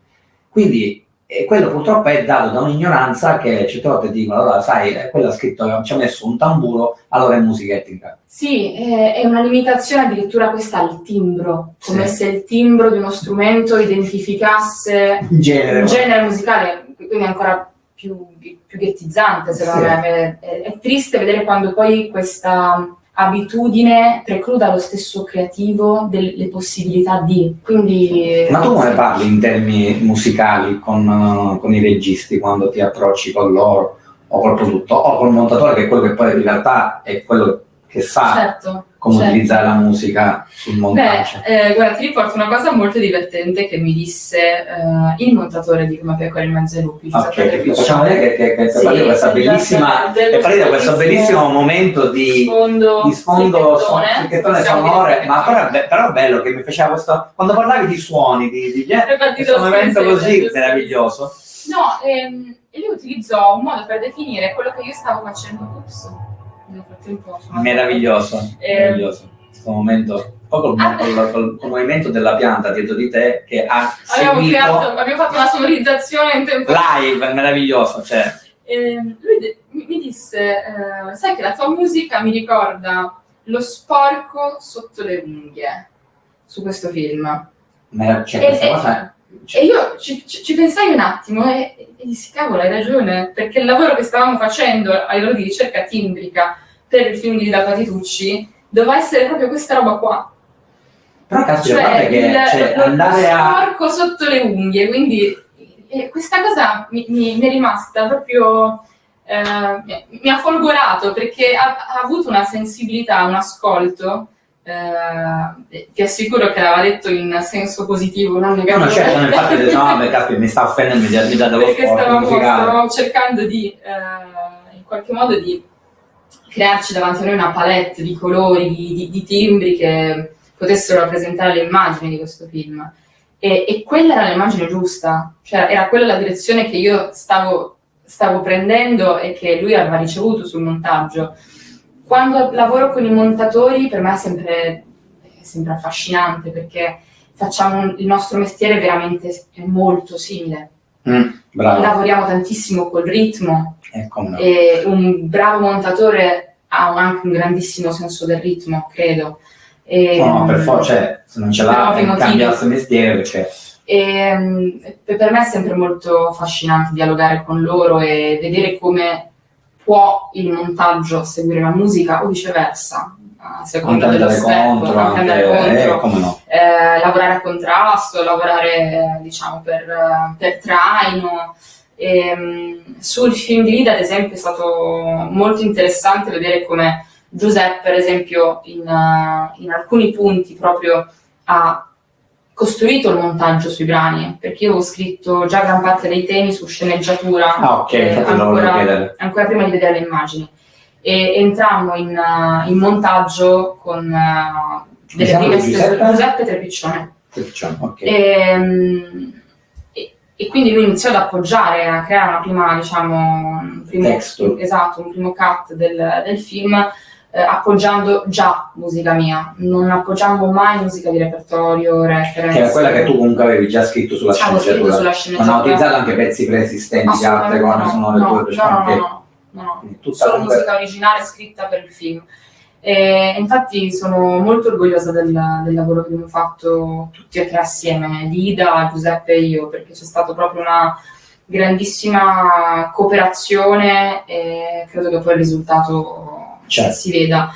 Quindi quello purtroppo è dato da un'ignoranza che certe volte dicono: allora sai, quello ha scritto, ci ha messo un tamburo, allora è musica etnica. Sì, è una limitazione addirittura questa al timbro, come se il timbro di uno strumento identificasse un genere musicale, quindi ancora più ghettizzante, secondo me. È triste vedere quando poi questa abitudine precluda lo stesso creativo delle possibilità di. Quindi, ma tu come parli in termini musicali con i registi quando ti approcci con loro o col produttore o col montatore, che è quello che poi in realtà è quello che sa come utilizzare la musica sul montaggio? Guarda, ti riporto una cosa molto divertente che mi disse il montatore di Come Pecore in Mezzo ai Lupi. Facciamo vedere che questa bellissima, questo bellissimo momento di sfondo fricchettone sonore, ma però bello che mi faceva questo, quando parlavi di suoni, di questo momento così meraviglioso. No, e lui utilizzò un modo per definire quello che io stavo facendo. Nel frattempo, meraviglioso. Questo momento, col movimento della pianta dietro di te che ha seguito. Abbiamo fatto una sonorizzazione in tempo live, meraviglioso. Cioè. Lui mi disse, sai che la tua musica mi ricorda lo sporco sotto le unghie su questo film. E io ci pensai un attimo e dissi, cavolo, hai ragione, perché il lavoro che stavamo facendo a livello di ricerca timbrica per il film di Lida Patitucci doveva essere proprio questa roba qua. Però guarda che andare lo sporco sotto le unghie, quindi questa cosa mi è rimasta proprio, mi ha folgorato, perché ha avuto una sensibilità, un ascolto. Ti assicuro che l'aveva detto in senso positivo, non negativo. No, certo, infatti mi sta offendendo, mi dà dello perché stavamo cercando di in qualche modo di crearci davanti a noi una palette di colori, di timbri che potessero rappresentare le immagini di questo film, e quella era l'immagine giusta, cioè era quella la direzione che io stavo prendendo e che lui aveva ricevuto sul montaggio. Quando lavoro con i montatori, per me è sempre affascinante, perché facciamo il nostro mestiere veramente è molto simile. Lavoriamo tantissimo col ritmo, no. E un bravo montatore ha anche un grandissimo senso del ritmo, credo. No, per forza, se non ce l'ha cambia il suo mestiere, perché... per me è sempre molto affascinante dialogare con loro e vedere come può il montaggio seguire la musica o viceversa, a seconda dello step, come no. Lavorare a contrasto, lavorare diciamo per traino. Sul film di Lida, ad esempio, è stato molto interessante vedere come Giuseppe, per esempio, in alcuni punti proprio ha costruito il montaggio sui brani, perché io avevo scritto già gran parte dei temi su sceneggiatura, ancora prima di vedere le immagini, e entrammo in montaggio con delle prime Giuseppe Trepiccione. Okay. E quindi lui iniziò ad appoggiare, a creare una prima, diciamo, un primo cut del film, appoggiando già musica mia, non appoggiamo mai musica di repertorio, reference. Che era quella che tu comunque avevi già scritto sulla sceneggiatura. Non ho utilizzato anche pezzi preesistenti di altre cose, sono le tue no. Solo musica originale scritta per il film. E infatti sono molto orgogliosa del lavoro che abbiamo fatto tutti e tre assieme, Lida, Giuseppe e io, perché c'è stata proprio una grandissima cooperazione e credo che poi il risultato si veda.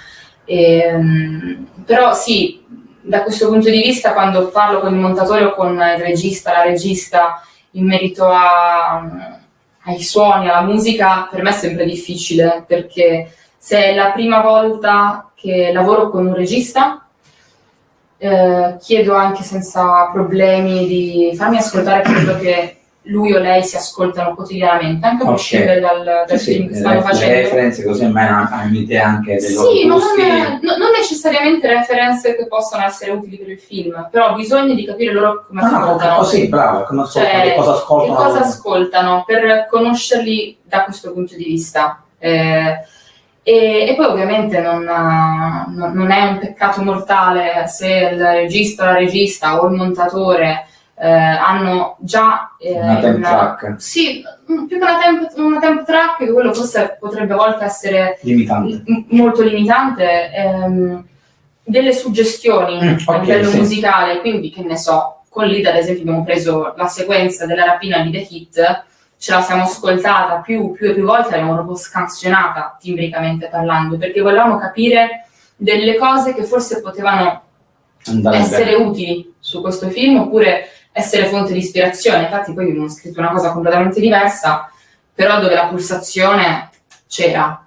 Però sì, da questo punto di vista, quando parlo con il montatore o con il regista, la regista, in merito ai suoni, alla musica, per me è sempre difficile, perché se è la prima volta che lavoro con un regista, chiedo anche senza problemi di farmi ascoltare quello che lui o lei si ascoltano quotidianamente, anche a prescindere dal film che stanno facendo. Le referenze così almeno hanno anche dei loro sì, gusti. Ma non necessariamente referenze che possono essere utili per il film, però bisogna di capire loro come ascoltano. Così, bravo, come ascoltano, che cosa ascoltano, per conoscerli da questo punto di vista. E poi ovviamente non è un peccato mortale se il regista o la regista o il montatore hanno già una temp track. Sì, più che una temp track, quello forse potrebbe a volte essere limitante. Molto limitante, delle suggestioni a livello musicale, quindi che ne so, con Lida ad esempio abbiamo preso la sequenza della rapina di The Hit, ce la siamo ascoltata più e più volte, l'abbiamo proprio scansionata timbricamente parlando, perché volevamo capire delle cose che forse potevano essere utili su questo film, oppure essere fonte di ispirazione. Infatti poi abbiamo scritto una cosa completamente diversa, però dove la pulsazione c'era,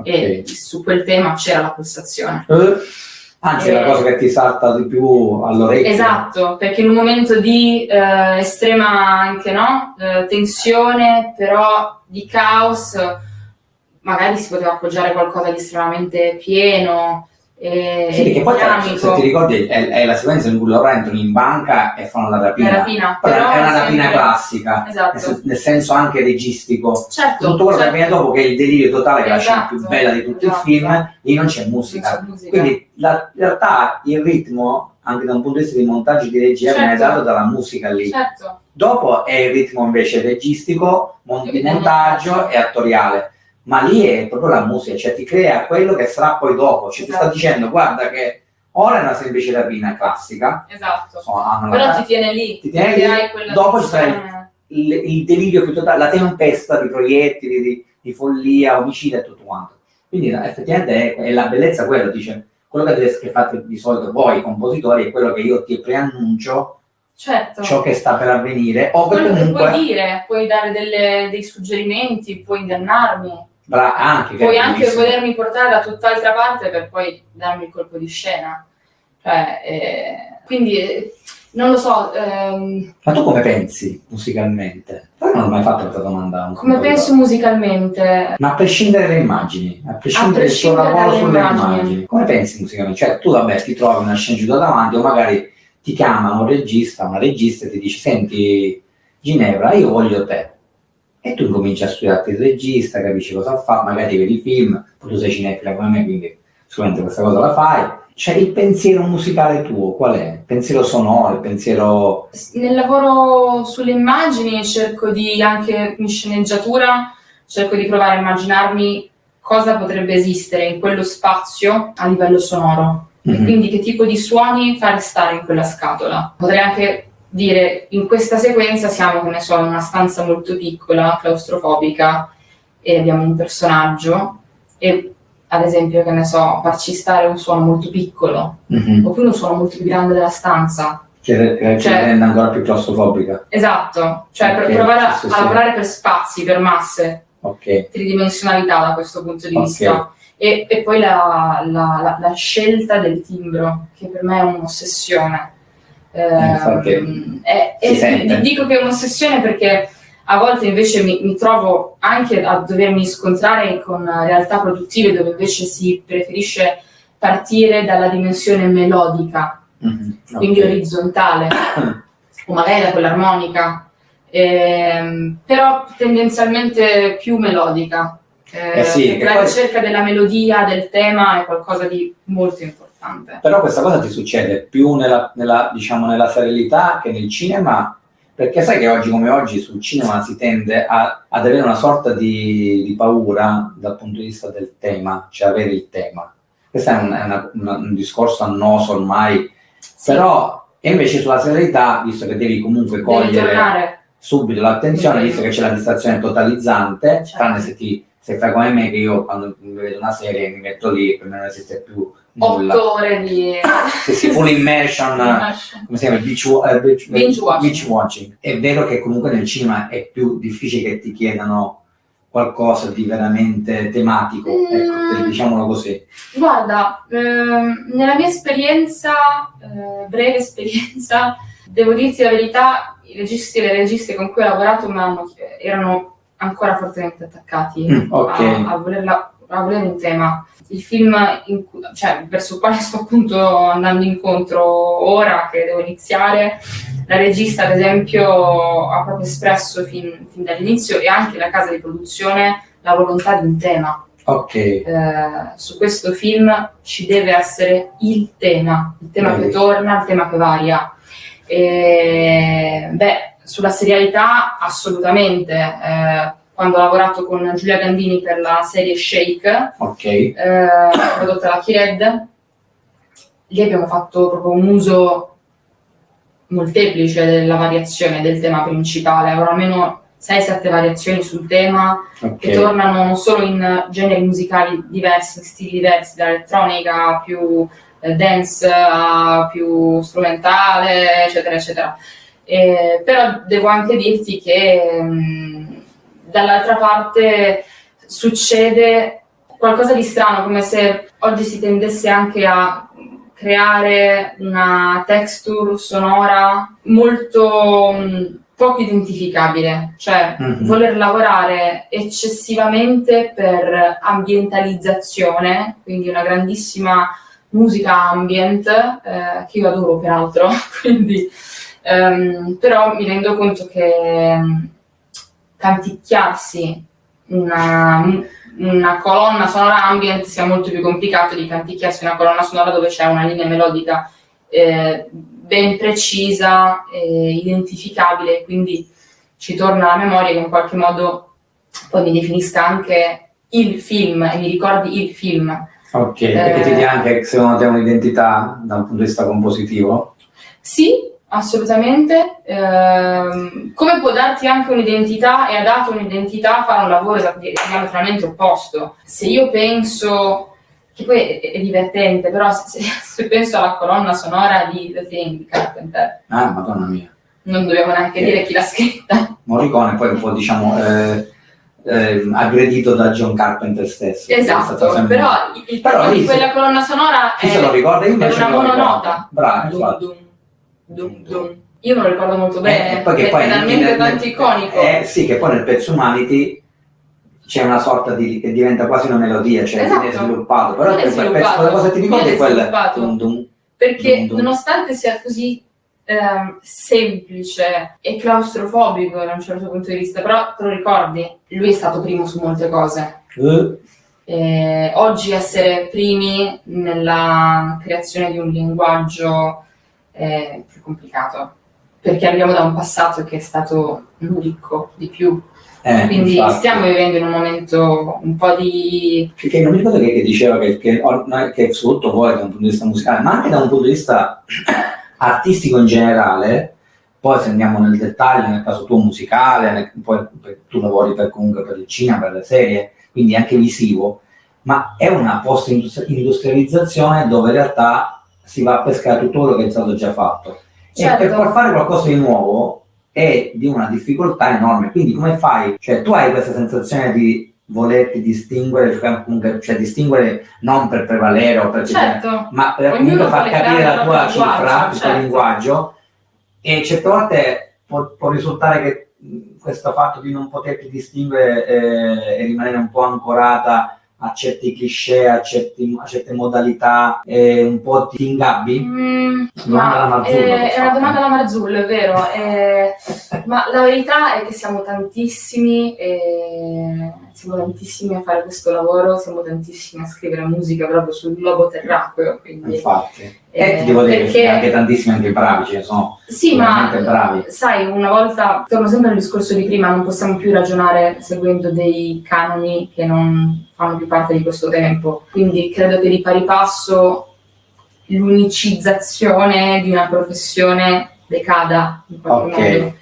e su quel tema c'era la pulsazione. Anzi, è la cosa che ti salta di più all'orecchio. Esatto, perché in un momento di estrema anche tensione, però di caos, magari si poteva appoggiare qualcosa di estremamente pieno. Sì, perché poi se ti ricordi è la sequenza in cui loro entrano in banca e fanno la rapina. Però è una rapina classica, esatto. nel senso anche registico. Certo, tutto quello che viene dopo, che è il delirio totale, che è la scena più bella di tutto il film, lì non c'è musica. Quindi in realtà il ritmo, anche da un punto di vista di montaggio e di regia, viene dato dalla musica lì. Certo. Dopo è il ritmo invece registico, di montaggio e attoriale. Ma lì è proprio la musica, cioè ti crea quello che sarà poi dopo, cioè ti sta dicendo guarda che ora è una semplice rapina classica, esatto, però ti tiene lì, dopo c'è il delirio più totale, la tempesta di proiettili, di follia, omicidio e tutto quanto. Quindi effettivamente è la bellezza quello, dice, quello che fate di solito voi compositori è quello che io ti preannuncio. Certo. Ciò che sta per avvenire, o quello comunque che puoi dire, puoi dare dei suggerimenti, puoi ingannarmi, puoi anche volermi portare da tutt'altra parte per poi darmi il colpo di scena. Quindi non lo so. Ma tu come pensi musicalmente? Però non ho mai fatto questa domanda. Come penso musicalmente? Ma a prescindere dalle immagini, a prescindere dal tuo lavoro sulle immagini, come pensi musicalmente? Cioè tu ti trovi una sceneggiatura davanti, o magari ti chiama un regista, una regista, e ti dice senti Ginevra, io voglio te, e tu cominci a studiarti il regista, capisci cosa fa, magari vedi film, poi tu sei cinefila come me, quindi sicuramente questa cosa la fai. Cioè il pensiero musicale tuo qual è? Il pensiero sonoro, il pensiero... Nel lavoro sulle immagini cerco di, anche in sceneggiatura, cerco di provare a immaginarmi cosa potrebbe esistere in quello spazio a livello sonoro. E quindi che tipo di suoni fare stare in quella scatola. Potrei anche dire, in questa sequenza siamo, che ne so, in una stanza molto piccola, claustrofobica, e abbiamo un personaggio, e ad esempio, che ne so, farci stare un suono molto piccolo, oppure un suono molto più grande della stanza. Che rende ancora più claustrofobica. Esatto, cioè per provare a lavorare per spazi, per masse, tridimensionalità da questo punto di vista. E poi la scelta del timbro, che per me è un'ossessione. Dico che è un'ossessione perché a volte invece mi trovo anche a dovermi scontrare con realtà produttive dove invece si preferisce partire dalla dimensione melodica, quindi orizzontale, o magari da quell'armonica, però tendenzialmente più melodica. La ricerca della melodia, del tema è qualcosa di molto importante. Però questa cosa ti succede più nella serialità che nel cinema, perché sai che oggi come oggi sul cinema si tende ad avere una sorta di paura dal punto di vista del tema, cioè avere il tema. Questo è un discorso annoso ormai, però e invece sulla serialità, visto che devi comunque cogliere subito l'attenzione, visto che c'è la distrazione totalizzante, tranne se fai come me, che io quando vedo una serie mi metto lì, per me non esiste più nulla. 8 ore di... full immersion, come si chiama? Beach watching. È vero che comunque nel cinema è più difficile che ti chiedano qualcosa di veramente tematico, ecco, diciamolo così. Guarda, nella mia esperienza, breve esperienza, devo dirti la verità, i registi e le registe con cui ho lavorato erano ancora fortemente attaccati a volere un tema. Il film verso il quale sto appunto andando incontro ora, che devo iniziare, la regista ad esempio ha proprio espresso fin dall'inizio, e anche la casa di produzione, la volontà di un tema. Su questo film ci deve essere il tema che torna, il tema che varia. Sulla serialità assolutamente. Quando ho lavorato con Giulia Gandini per la serie Shake, prodotta da Key-Red, lì abbiamo fatto proprio un uso molteplice della variazione del tema principale. Ora almeno 6-7 variazioni sul tema, che tornano non solo in generi musicali diversi, in stili diversi, dall'elettronica più dance a più strumentale, eccetera, eccetera. Però devo anche dirti che dall'altra parte succede qualcosa di strano, come se oggi si tendesse anche a creare una texture sonora molto poco identificabile, cioè voler lavorare eccessivamente per ambientalizzazione, quindi una grandissima musica ambient, che io adoro peraltro, quindi però mi rendo conto che canticchiarsi una colonna sonora ambient sia molto più complicato di canticchiarsi una colonna sonora dove c'è una linea melodica ben precisa e identificabile, quindi ci torna alla memoria che in qualche modo poi mi definisca anche il film e mi ricordi il film. Ok, perché ti dia anche, secondo te, un'identità da un punto di vista compositivo? Sì, assolutamente. Come può darti anche un'identità, e ha dato un'identità fare un lavoro diametralmente opposto. Se io penso, che poi è divertente, però se penso alla colonna sonora di The Thing di Carpenter, Madonna mia, non dobbiamo neanche dire chi l'ha scritta. Morricone, poi un po' diciamo aggredito da John Carpenter stesso. Esatto, però il tema di quella colonna sonora chi se lo ricorda? Io è una mononota. Bravo, dum. Io me lo ricordo molto bene, perché è talmente tanto iconico. Sì, che poi nel pezzo Humanity c'è una sorta di, che diventa quasi una melodia, cioè esatto. Viene sviluppato, però quella cosa ti ricordi è quella perché nonostante sia così semplice e claustrofobico da un certo punto di vista, però te lo ricordi, lui è stato primo su molte cose. Oggi essere primi nella creazione di un linguaggio è più complicato, perché arriviamo da un passato che è stato ricco di più. Quindi infatti, stiamo vivendo in un momento un po' di... Perché non mi ricordo che diceva che sotto voi da un punto di vista musicale, ma anche da un punto di vista artistico in generale, poi se andiamo nel dettaglio, nel caso tuo musicale, poi tu lavori comunque per il cinema, per le serie, quindi anche visivo, ma è una post-industrializzazione dove in realtà si va a pescare tutto quello che è stato già fatto. Certo. E per fare qualcosa di nuovo è di una difficoltà enorme, quindi come fai? Cioè tu hai questa sensazione di volerti distinguere, cioè distinguere non per prevalere o per certo. ma per comunque far capire la tua cifra, il tuo linguaggio, e certe volte può risultare che questo fatto di non poterti distinguere e rimanere un po' ancorata a certi cliché, a certe modalità, un po' ti ingabbi? È una domanda alla Marzullo, è vero, ma la verità è che siamo tantissimi a fare questo lavoro, siamo tantissimi a scrivere musica proprio sul globo terracqueo, quindi... Infatti, ti devo dire che anche tantissimi anche bravi, ce ne sono veramente bravi. Sai, una volta, torno sempre al discorso di prima, non possiamo più ragionare seguendo dei canoni che non fanno più parte di questo tempo, quindi credo che di pari passo l'unicizzazione di una professione decada in qualche modo.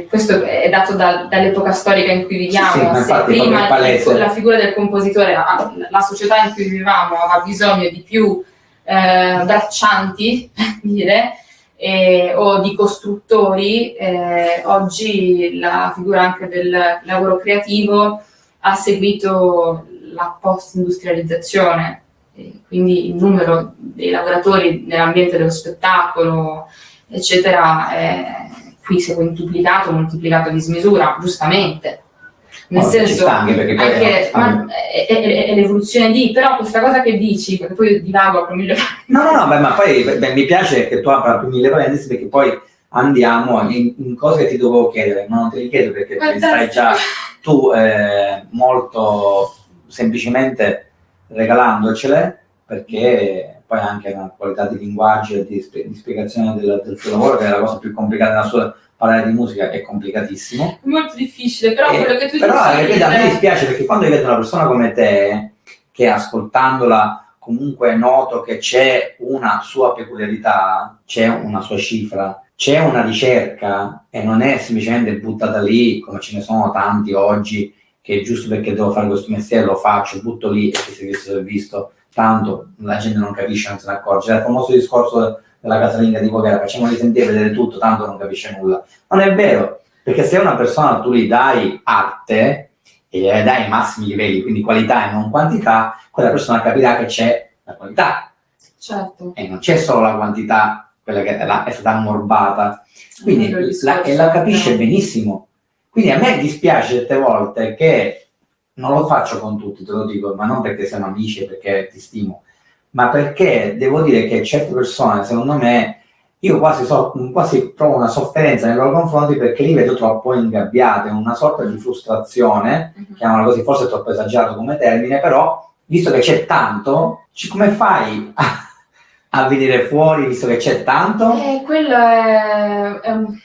Questo è dato dall'epoca storica in cui viviamo. Sì, se prima la figura del compositore, la società in cui vivevamo aveva bisogno di più braccianti, dire, o di costruttori, oggi la figura anche del lavoro creativo ha seguito la post-industrializzazione, quindi il numero dei lavoratori nell'ambiente dello spettacolo, eccetera, qui si è quintuplicato, moltiplicato a dismisura, giustamente. Nel senso, anche è l'evoluzione di, però questa cosa che dici, perché poi divago a mille ma poi mi piace che tu apra più mille parentesi, perché poi andiamo in cose che ti dovevo chiedere, ma non te li chiedo perché te li stai già tu molto semplicemente regalandocele, perché poi anche una qualità di linguaggio e di spiegazione del tuo lavoro, che è la cosa più complicata nella sua... Parlare di musica è complicatissimo, molto difficile, però quello che tu dici... Però a me dispiace, perché quando io vedo una persona come te, che ascoltandola comunque noto che c'è una sua peculiarità, c'è una sua cifra, c'è una ricerca e non è semplicemente buttata lì, come ce ne sono tanti oggi, che giusto perché devo fare questo mestiere lo faccio, butto lì e che si è visto, tanto la gente non capisce, non se ne accorge. Era il famoso discorso della casalinga di Voghera, facciamoli sentire, vedere tutto, tanto non capisce nulla. Non è vero, perché se una persona tu gli dai arte e gli dai i massimi livelli, quindi qualità e non quantità, quella persona capirà che c'è la qualità. Certo. E non c'è solo la quantità, quella che è stata ammorbata, quindi la capisce benissimo. Quindi a me dispiace certe volte che, non lo faccio con tutti, te lo dico, ma non perché siamo amici e perché ti stimo, ma perché devo dire che certe persone, secondo me, io quasi provo una sofferenza nei loro confronti perché li vedo troppo ingabbiate, una sorta di frustrazione, chiamala così, forse è troppo esagerato come termine, però visto che c'è tanto, come fai a venire fuori visto che c'è tanto? Quello è un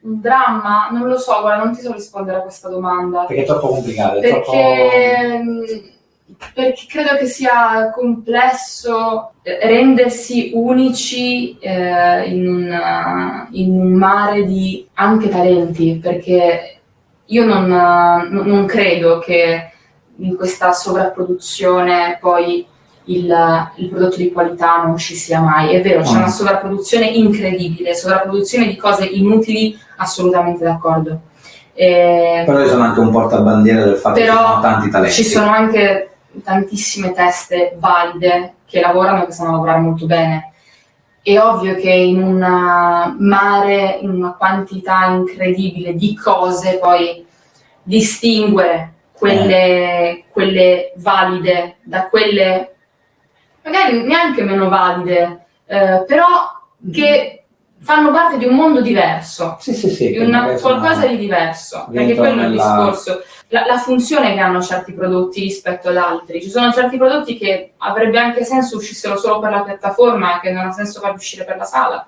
dramma, non lo so, guarda, non ti so rispondere a questa domanda. Perché è troppo complicato, perché credo che sia complesso rendersi unici in un mare di anche talenti, perché io non credo che in questa sovrapproduzione poi il prodotto di qualità non ci sia mai. È vero, c'è una sovrapproduzione incredibile, sovrapproduzione di cose inutili, assolutamente d'accordo. Però io sono anche un portabandiera del fatto che ci sono tanti talenti. Ci sono anche tantissime teste valide che lavorano e che sanno lavorare molto bene. È ovvio che in un mare, in una quantità incredibile di cose, poi distinguere quelle valide da quelle magari neanche meno valide, però che fanno parte di un mondo diverso, sì, di qualcosa di diverso, perché quello è il discorso, la funzione che hanno certi prodotti rispetto ad altri. Ci sono certi prodotti che avrebbe anche senso uscissero solo per la piattaforma e che non ha senso farli uscire per la sala.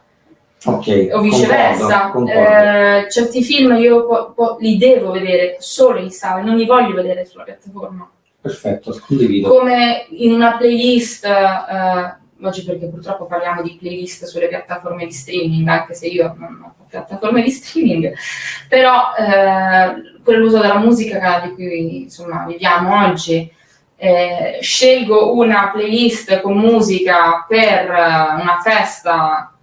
Okay, o viceversa. concordo. Certi film io li devo vedere solo in sala, non li voglio vedere sulla piattaforma. Perfetto, condivido. Come in una playlist, oggi perché purtroppo parliamo di playlist sulle piattaforme di streaming, anche se io non ho piattaforme di streaming, però quell'uso della musica di cui insomma viviamo oggi, scelgo una playlist con musica per una festa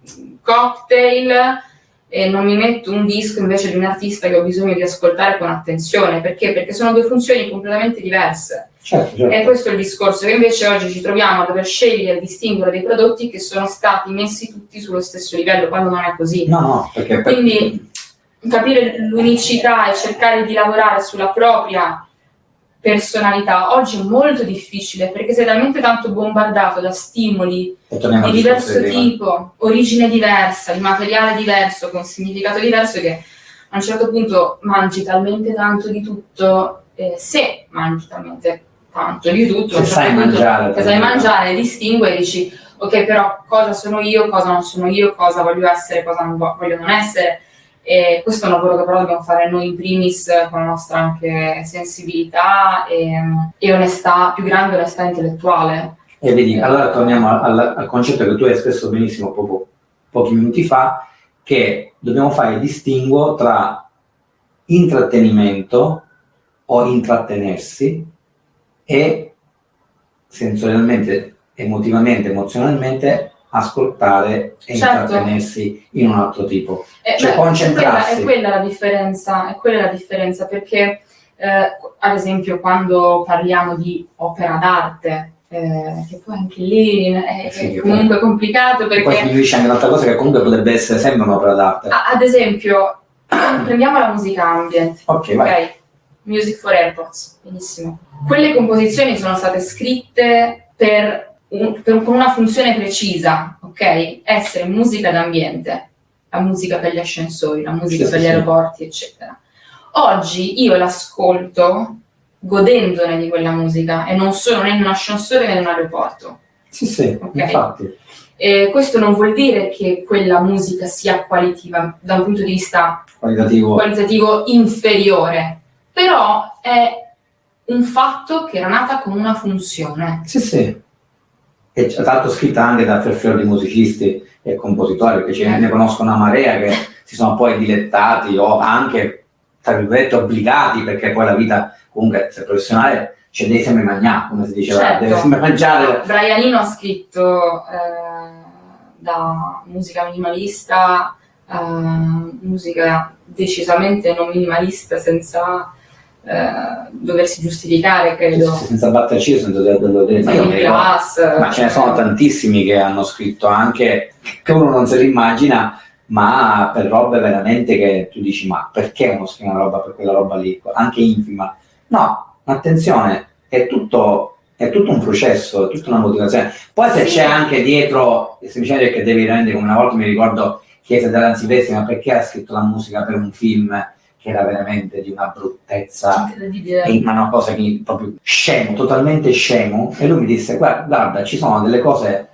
cocktail e non mi metto un disco invece di un artista che ho bisogno di ascoltare con attenzione. Perché sono due funzioni completamente diverse. Certo. E questo è il discorso, che invece oggi ci troviamo a dover scegliere e distinguere dei prodotti che sono stati messi tutti sullo stesso livello, quando non è così. No, perché quindi capire l'unicità e cercare di lavorare sulla propria personalità oggi è molto difficile, perché sei talmente tanto bombardato da stimoli di diverso tipo, origine diversa, di materiale diverso, con significato diverso, che a un certo punto mangi talmente tanto di tutto, se mangi talmente tanto di tutto, se sai mangiare, distingui e dici ok, però cosa sono io, cosa non sono io, cosa voglio essere, cosa non voglio non essere. E questo è un lavoro che però dobbiamo fare noi in primis, con la nostra anche sensibilità e onestà, più grande onestà intellettuale. E vedi, allora torniamo al concetto che tu hai espresso benissimo pochi minuti fa, che dobbiamo fare il distinguo tra intrattenimento o intrattenersi e sensorialmente, emotivamente, emozionalmente ascoltare e intrattenersi in un altro tipo, cioè concentrarsi. È quella la differenza, perché ad esempio quando parliamo di opera d'arte, che poi anche lì è comunque complicato, perché poi mi dice anche un'altra cosa che comunque potrebbe essere sempre un'opera d'arte. Ad esempio prendiamo la musica ambient, vai. Music for Airports, benissimo. Quelle composizioni sono state scritte con una funzione precisa, ok? Essere musica d'ambiente, la musica per gli ascensori, la musica per gli aeroporti, eccetera. Oggi io l'ascolto godendone di quella musica e non sono né in un ascensore né in un aeroporto. Sì, okay? Infatti. Questo non vuol dire che quella musica sia qualitativa, da un punto di vista qualitativo inferiore, però è un fatto che era nata con una funzione. Sì. E tra l'altro scritta anche da fior di musicisti e compositori, perché ne conoscono una marea che si sono poi dilettati o anche, tra virgolette, obbligati, perché poi la vita, comunque, se professionale, c'è devi sempre mangiare, come si diceva, certo. devi sempre mangiare. Brian Eno ha scritto da musica minimalista a musica decisamente non minimalista, senza doversi giustificare, credo. Senza batterci, senza ma ce ne sono tantissimi che hanno scritto anche che uno non se li immagina, ma per robe veramente che tu dici, ma perché uno scrive una roba per quella roba lì, anche infima? No, attenzione, è tutto un processo, è tutta una motivazione. Poi se c'è anche dietro, semplicemente perché devi rendere, come una volta mi ricordo chiese da Lanzipesi, ma perché ha scritto la musica per un film che era veramente di una bruttezza, ma una cosa che proprio scemo, totalmente scemo, e lui mi disse, guarda, ci sono delle cose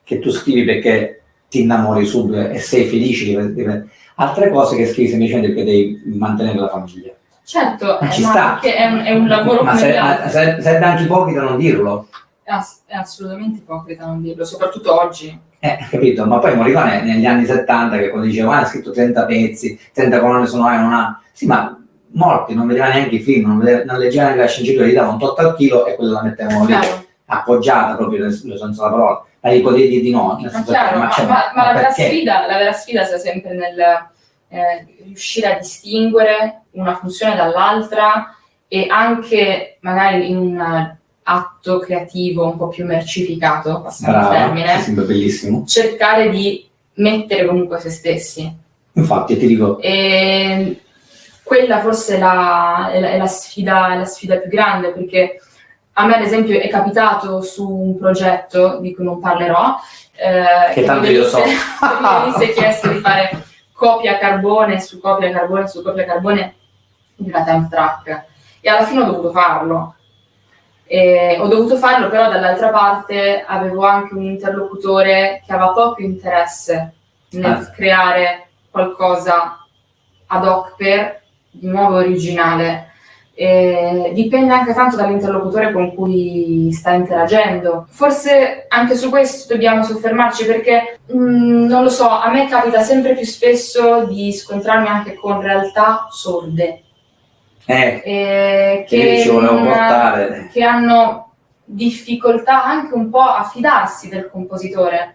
che tu scrivi perché ti innamori subito e sei felice, altre cose che scrivi semplicemente perché devi mantenere la famiglia. Certo, ci sta. È un lavoro ma come gli altri. Sarebbe anche ipocrita non dirlo. È assolutamente ipocrita non dirlo, soprattutto oggi. Capito? Ma poi Morricone negli anni 70, che quando diceva ha scritto 30 pezzi, 30 colonne sonore, non ha... Sì, ma morti, non vedeva neanche i film, non leggeva neanche la sceneggiatura, gli dava un tot al chilo e quella la mettevano lì, appoggiata proprio nel senso della parola. Ma gli potevi dire di no. Ma la vera sfida sta sempre nel riuscire a distinguere una funzione dall'altra, e anche magari in un atto creativo un po' più mercificato, passiamo il termine, sembra bellissimo, cercare di mettere comunque se stessi. Infatti ti dico, e quella forse è la sfida più grande, perché a me ad esempio è capitato su un progetto di cui non parlerò, che tanto io so, mi si è chiesto di fare copia carbone su copia carbone su copia carbone di una temp track, e alla fine ho dovuto farlo. Però dall'altra parte avevo anche un interlocutore che aveva poco interesse nel creare qualcosa ad hoc per di nuovo originale. Dipende anche tanto dall'interlocutore con cui sta interagendo. Forse anche su questo dobbiamo soffermarci, perché non lo so, a me capita sempre più spesso di scontrarmi anche con realtà sorde. Che hanno difficoltà anche un po' a fidarsi del compositore.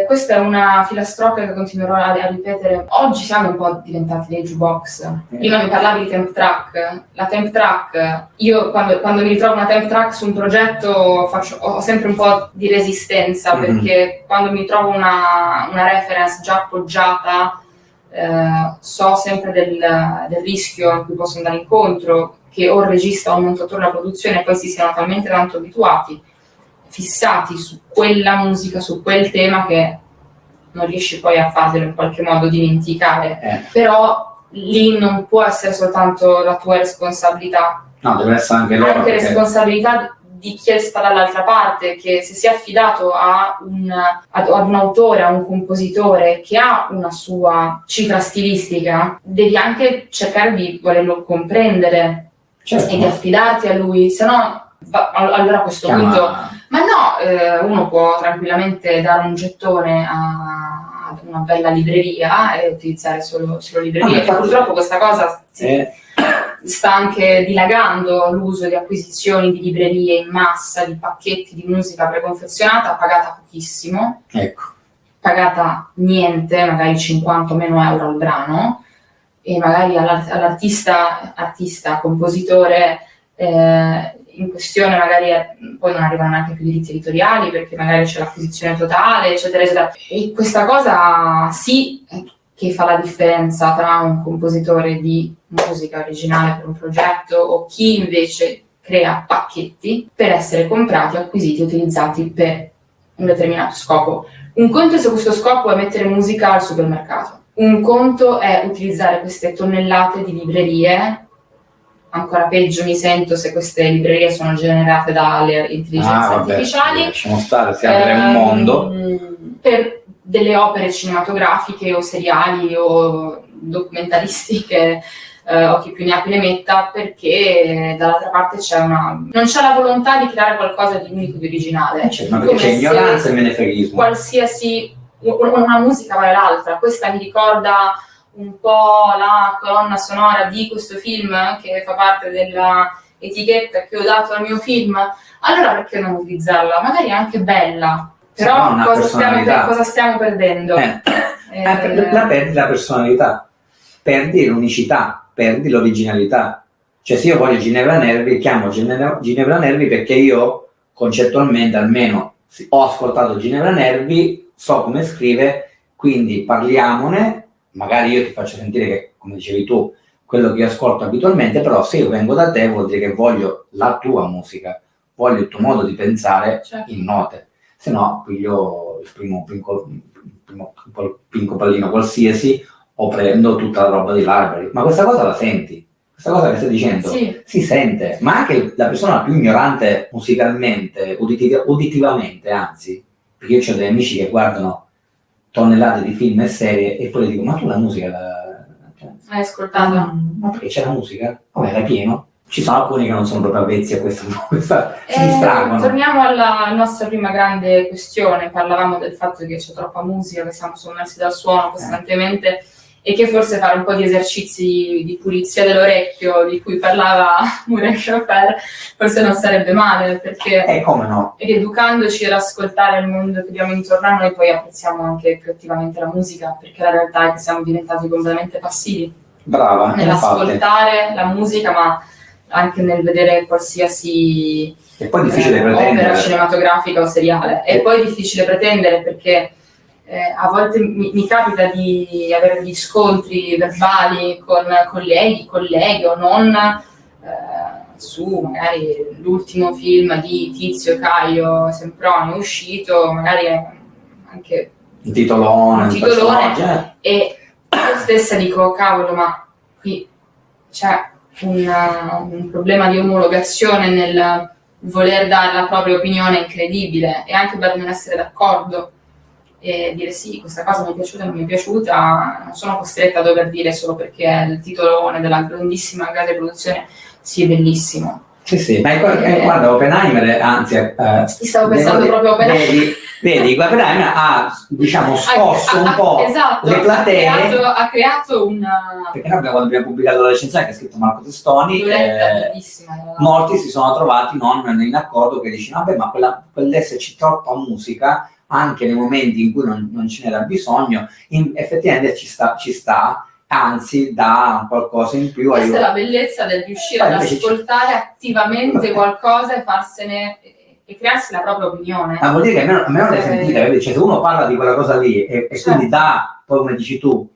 Questa è una filastrocca che continuerò a ripetere. Oggi siamo un po' diventati dei jukebox. Prima mi parlavi di temp track. La temp track, io quando mi ritrovo una temp track su un progetto ho sempre un po' di resistenza, perché quando mi trovo una reference già appoggiata, so sempre del rischio a cui posso andare incontro, che o il regista o il montatore della produzione poi si siano talmente tanto abituati, fissati su quella musica, su quel tema, che non riesci poi a fartelo in qualche modo dimenticare. Però lì non può essere soltanto la tua responsabilità, no, deve essere anche loro, anche responsabilità di chi sta dall'altra parte, che se si è affidato ad un autore, a un compositore che ha una sua cifra stilistica, devi anche cercare di volerlo comprendere, certo, e di affidarti a lui, se no allora a questo punto, ma no, uno può tranquillamente dare un gettone ad una bella libreria e utilizzare solo librerie. Purtroppo questa cosa sta anche dilagando, l'uso di acquisizioni di librerie in massa, di pacchetti di musica preconfezionata, pagata pochissimo, pagata niente, magari 50 o meno euro al brano, e magari all'artista, compositore in questione magari poi non arrivano neanche più diritti editoriali, perché magari c'è l'acquisizione totale, eccetera, eccetera. E questa cosa sì che fa la differenza tra un compositore di musica originale per un progetto o chi invece crea pacchetti per essere comprati, acquisiti e utilizzati per un determinato scopo. Un conto è se questo scopo è mettere musica al supermercato, un conto è utilizzare queste tonnellate di librerie. Ancora peggio mi sento se queste librerie sono generate dalle intelligenze artificiali. Lasciamo stare, si apre un mondo. Per delle opere cinematografiche o seriali o documentaristiche, o chi più ne ha più ne metta, perché dall'altra parte non c'è la volontà di creare qualcosa di unico, di originale. Ma perché c'è ignoranza e menefreghismo. Qualsiasi una musica vale l'altra. Questa mi ricorda un po' la colonna sonora di questo film che fa parte della etichetta che ho dato al mio film, allora perché non utilizzarla? Magari è anche bella, però cosa stiamo perdendo? Perdi la personalità, perdi l'unicità, perdi l'originalità. Cioè se io voglio Ginevra Nervi, chiamo Ginevra Nervi perché io concettualmente almeno ho ascoltato Ginevra Nervi, so come scrive, quindi parliamone, magari io ti faccio sentire che, come dicevi tu, quello che io ascolto abitualmente, però se io vengo da te vuol dire che voglio la tua musica, voglio il tuo modo di pensare in note, se no piglio il primo pinco pallino qualsiasi o prendo tutta la roba di Library. Ma questa cosa la senti? Questa cosa che stai dicendo si sente, ma anche la persona più ignorante musicalmente, uditivamente, anzi, perché io ho degli amici che guardano tonnellate di film e serie e poi le dico, ma tu la musica hai ascoltato? Ma perché c'è la musica? Vabbè, era pieno. Ci sono alcuni che non sono proprio avvezzi a questa si distraggono. Torniamo alla nostra prima grande questione, parlavamo del fatto che c'è troppa musica, che siamo sommersi dal suono costantemente e che forse fare un po' di esercizi di pulizia dell'orecchio di cui parlava Muriel Chauffeur forse non sarebbe male, perché come no? educandoci ad ascoltare il mondo che abbiamo intorno a noi poi apprezziamo anche più attivamente la musica, perché la realtà è che siamo diventati completamente passivi. Brava, nell'ascoltare la musica, ma anche nel vedere qualsiasi opera cinematografica o seriale. E poi è difficile pretendere perché a volte mi capita di avere degli scontri verbali con colleghe o non su magari l'ultimo film di Tizio Caio Semproni uscito, magari anche un titolone e io stessa dico cavolo, ma qui c'è un problema di omologazione nel voler dare la propria opinione incredibile e anche per non essere d'accordo e dire sì, questa cosa mi è piaciuta, non mi è piaciuta, non sono costretta a dover dire solo perché è il titolone della grandissima casa di produzione, sì, è bellissimo. Sì, ma guarda, Oppenheimer, anzi... stavo pensando proprio a Oppenheimer. Vedi, Oppenheimer ha, diciamo, scosso un po' le platee. Ha creato una... Perché noi quando abbiamo pubblicato la recensione che ha scritto Marco Testoni, molti si sono trovati non in accordo, che dicono, vabbè, ma quell'esserci troppa musica, anche nei momenti in cui non ce n'era bisogno, effettivamente ci sta, anzi dà qualcosa in più. Questa è la bellezza del riuscire ad ascoltare attivamente qualcosa e farsene e crearsi la propria opinione. Ma vuol dire che almeno l'hai sentita, cioè, se uno parla di quella cosa lì e quindi dà, poi come dici tu,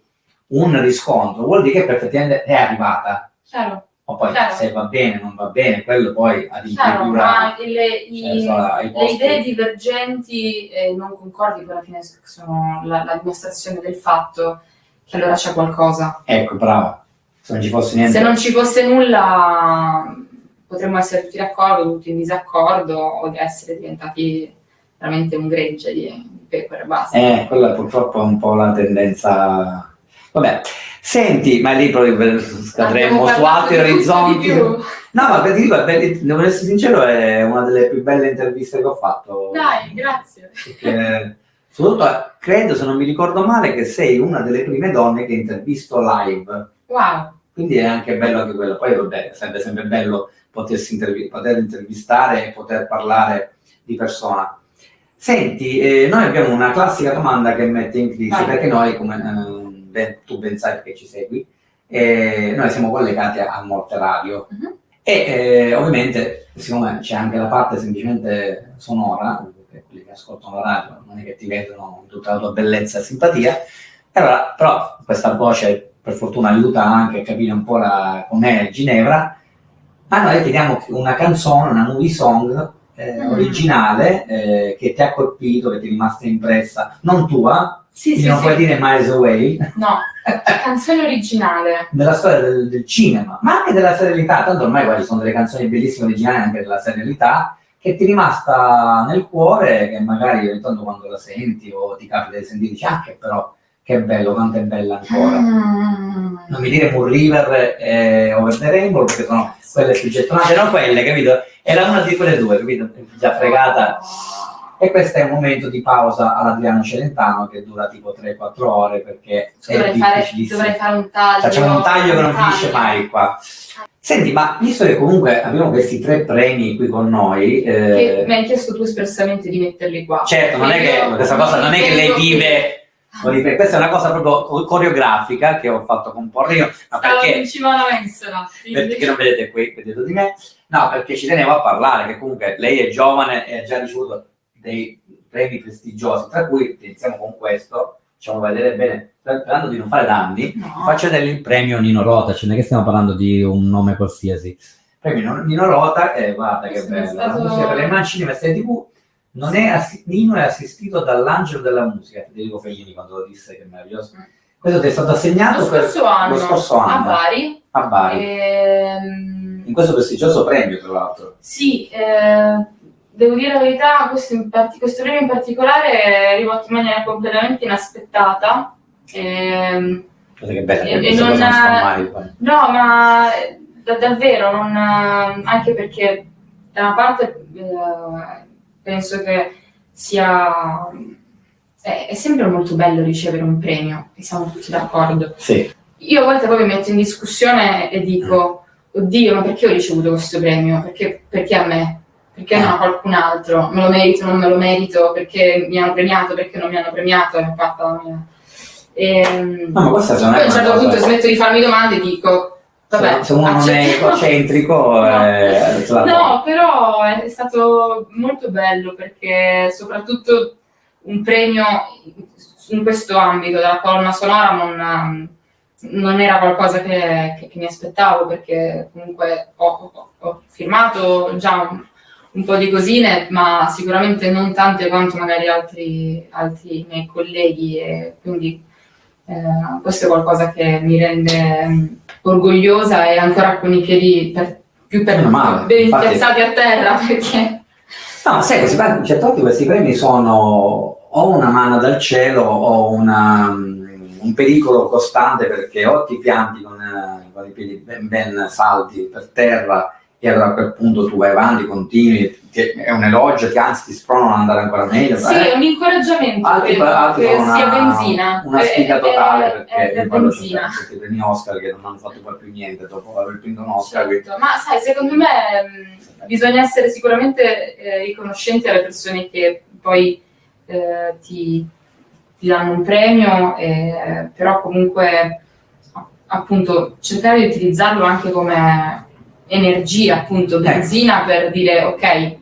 un riscontro, vuol dire che effettivamente è arrivata. Chiaro. O poi se va bene, non va bene, quello poi ad ma le idee divergenti e non concordi poi alla fine sono la dimostrazione del fatto che allora c'è qualcosa. Ecco, brava. Se non ci fosse niente. Se non ci fosse nulla potremmo essere tutti d'accordo, tutti in disaccordo o essere diventati veramente un gregge di pecore e basta. Quella purtroppo è un po' la tendenza. Vabbè. Senti, ma lì proprio scadremo su altri orizzonti. No, ma ti dico, devo essere sincero, è una delle più belle interviste che ho fatto. Dai, grazie. Perché, soprattutto, credo, se non mi ricordo male, che sei una delle prime donne che intervisto live. Wow. Quindi è anche bello anche quello. Poi vabbè, sarebbe sempre bello poter intervistare e poter parlare di persona. Senti, noi abbiamo una classica domanda che mette in crisi, perché noi, come tu ben sai perché ci segui, noi siamo collegati a Morte Radio e ovviamente, siccome c'è anche la parte semplicemente sonora, perché quelli che ascoltano la radio non è che ti vedono tutta la tua bellezza e simpatia, allora, però questa voce per fortuna aiuta anche a capire un po' com'è Ginevra. Ma noi chiediamo una canzone, una movie song originale che ti ha colpito, che ti è rimasta impressa, non tua, non puoi dire Miles Away. No, canzone originale. Della storia del cinema, ma anche della serialità, tanto ormai ci sono delle canzoni bellissime originali anche della serialità, che ti è rimasta nel cuore, che magari ogni tanto quando la senti o ti capita di sentire dici, che però, che bello, quanto è bella ancora. Non mi dire Moon River e Over the Rainbow, perché sono quelle più gettonate, non quelle, capito? Era una di quelle due, capito? Già fregata. E questo è un momento di pausa all'Adriano Celentano che dura tipo 3-4 ore perché dovrei fare un taglio. Facciamo un taglio che non finisce mai qua. Senti, ma visto che comunque abbiamo questi 3 premi qui con noi... Che mi hai chiesto tu espressamente di metterli qua. Certo, non è che questa cosa non è che lei vive... Questa è una cosa proprio coreografica che ho fatto comporre io. Ma perché in cima alla mensola. perché non vedete qui dietro di me? No, perché ci tenevo a parlare, che comunque lei è giovane e ha già ricevuto dei premi prestigiosi, tra cui iniziamo con questo, facciamo vedere bene, sperando di non fare danni, faccio vedere il premio Nino Rota, cioè non è che stiamo parlando di un nome qualsiasi. Premio Nino Rota, guarda che bello, la musica per le immagini, Mestre TV. Nino è assistito dall'angelo della musica, Federico Fellini, quando lo disse, che è meraviglioso. Questo ti è stato assegnato lo scorso anno a Bari. In questo prestigioso premio, tra l'altro. Sì, devo dire la verità, questo premio in particolare è arrivato in maniera completamente inaspettata. Cosa che bella, no, ma davvero, anche perché da una parte penso che sia... È sempre molto bello ricevere un premio, e siamo tutti d'accordo. Sì. Io a volte poi mi metto in discussione e dico, oddio, ma perché ho ricevuto questo premio? Perché a me? Perché non a qualcun altro? Me lo merito, non me lo merito? Perché mi hanno premiato, perché non mi hanno premiato? È fatta la mia... No, ma questa poi a un certo punto smetto di farmi domande e dico, vabbè, se uno non è egocentrico... No, però è stato molto bello perché soprattutto un premio in questo ambito della colonna sonora non era qualcosa che mi aspettavo, perché comunque ho firmato già un po' di cosine, ma sicuramente non tante quanto magari altri miei colleghi, e quindi questo è qualcosa che mi rende orgogliosa e ancora con i piedi ben piazzati a terra, perché... No, sai, tutti questi premi sono o una mano dal cielo o un pericolo costante, perché o ti pianti con i piedi ben saldi per terra e allora a quel punto tu vai avanti, continui, è un elogio che anzi ti spronano ad andare ancora meglio. Sì, è un incoraggiamento, altri che sia benzina. Una sfiga totale, perché è benzina. Questi premi Oscar che non hanno fatto poi più niente dopo aver vinto un Oscar. Certo. Ma sai, secondo me bisogna essere sicuramente riconoscenti alle persone che poi ti danno un premio, però comunque appunto cercare di utilizzarlo anche come energia, appunto benzina, per dire ok,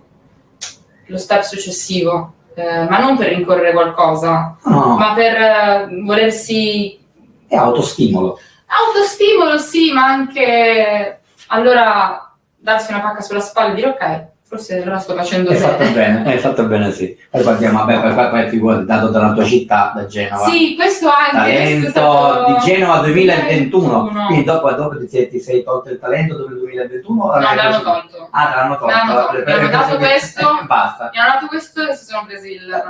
lo step successivo, ma non per rincorrere qualcosa, ma per volersi... È autostimolo. Autostimolo, sì, ma anche allora darsi una pacca sulla spalla e dire ok, forse lo sto facendo bene. Hai fatto bene, sì. Poi guardiamo, poi figurati, dato dalla tua città, da Genova. Sì, questo anche. Talento stato... di Genova 2021. Quindi dopo ti sei tolto il talento del 2021? No, me l'hanno tolto. Ah, te l'hanno tolto. Mi hanno dato questo, basta. Mi hanno dato questo e si sono presi il...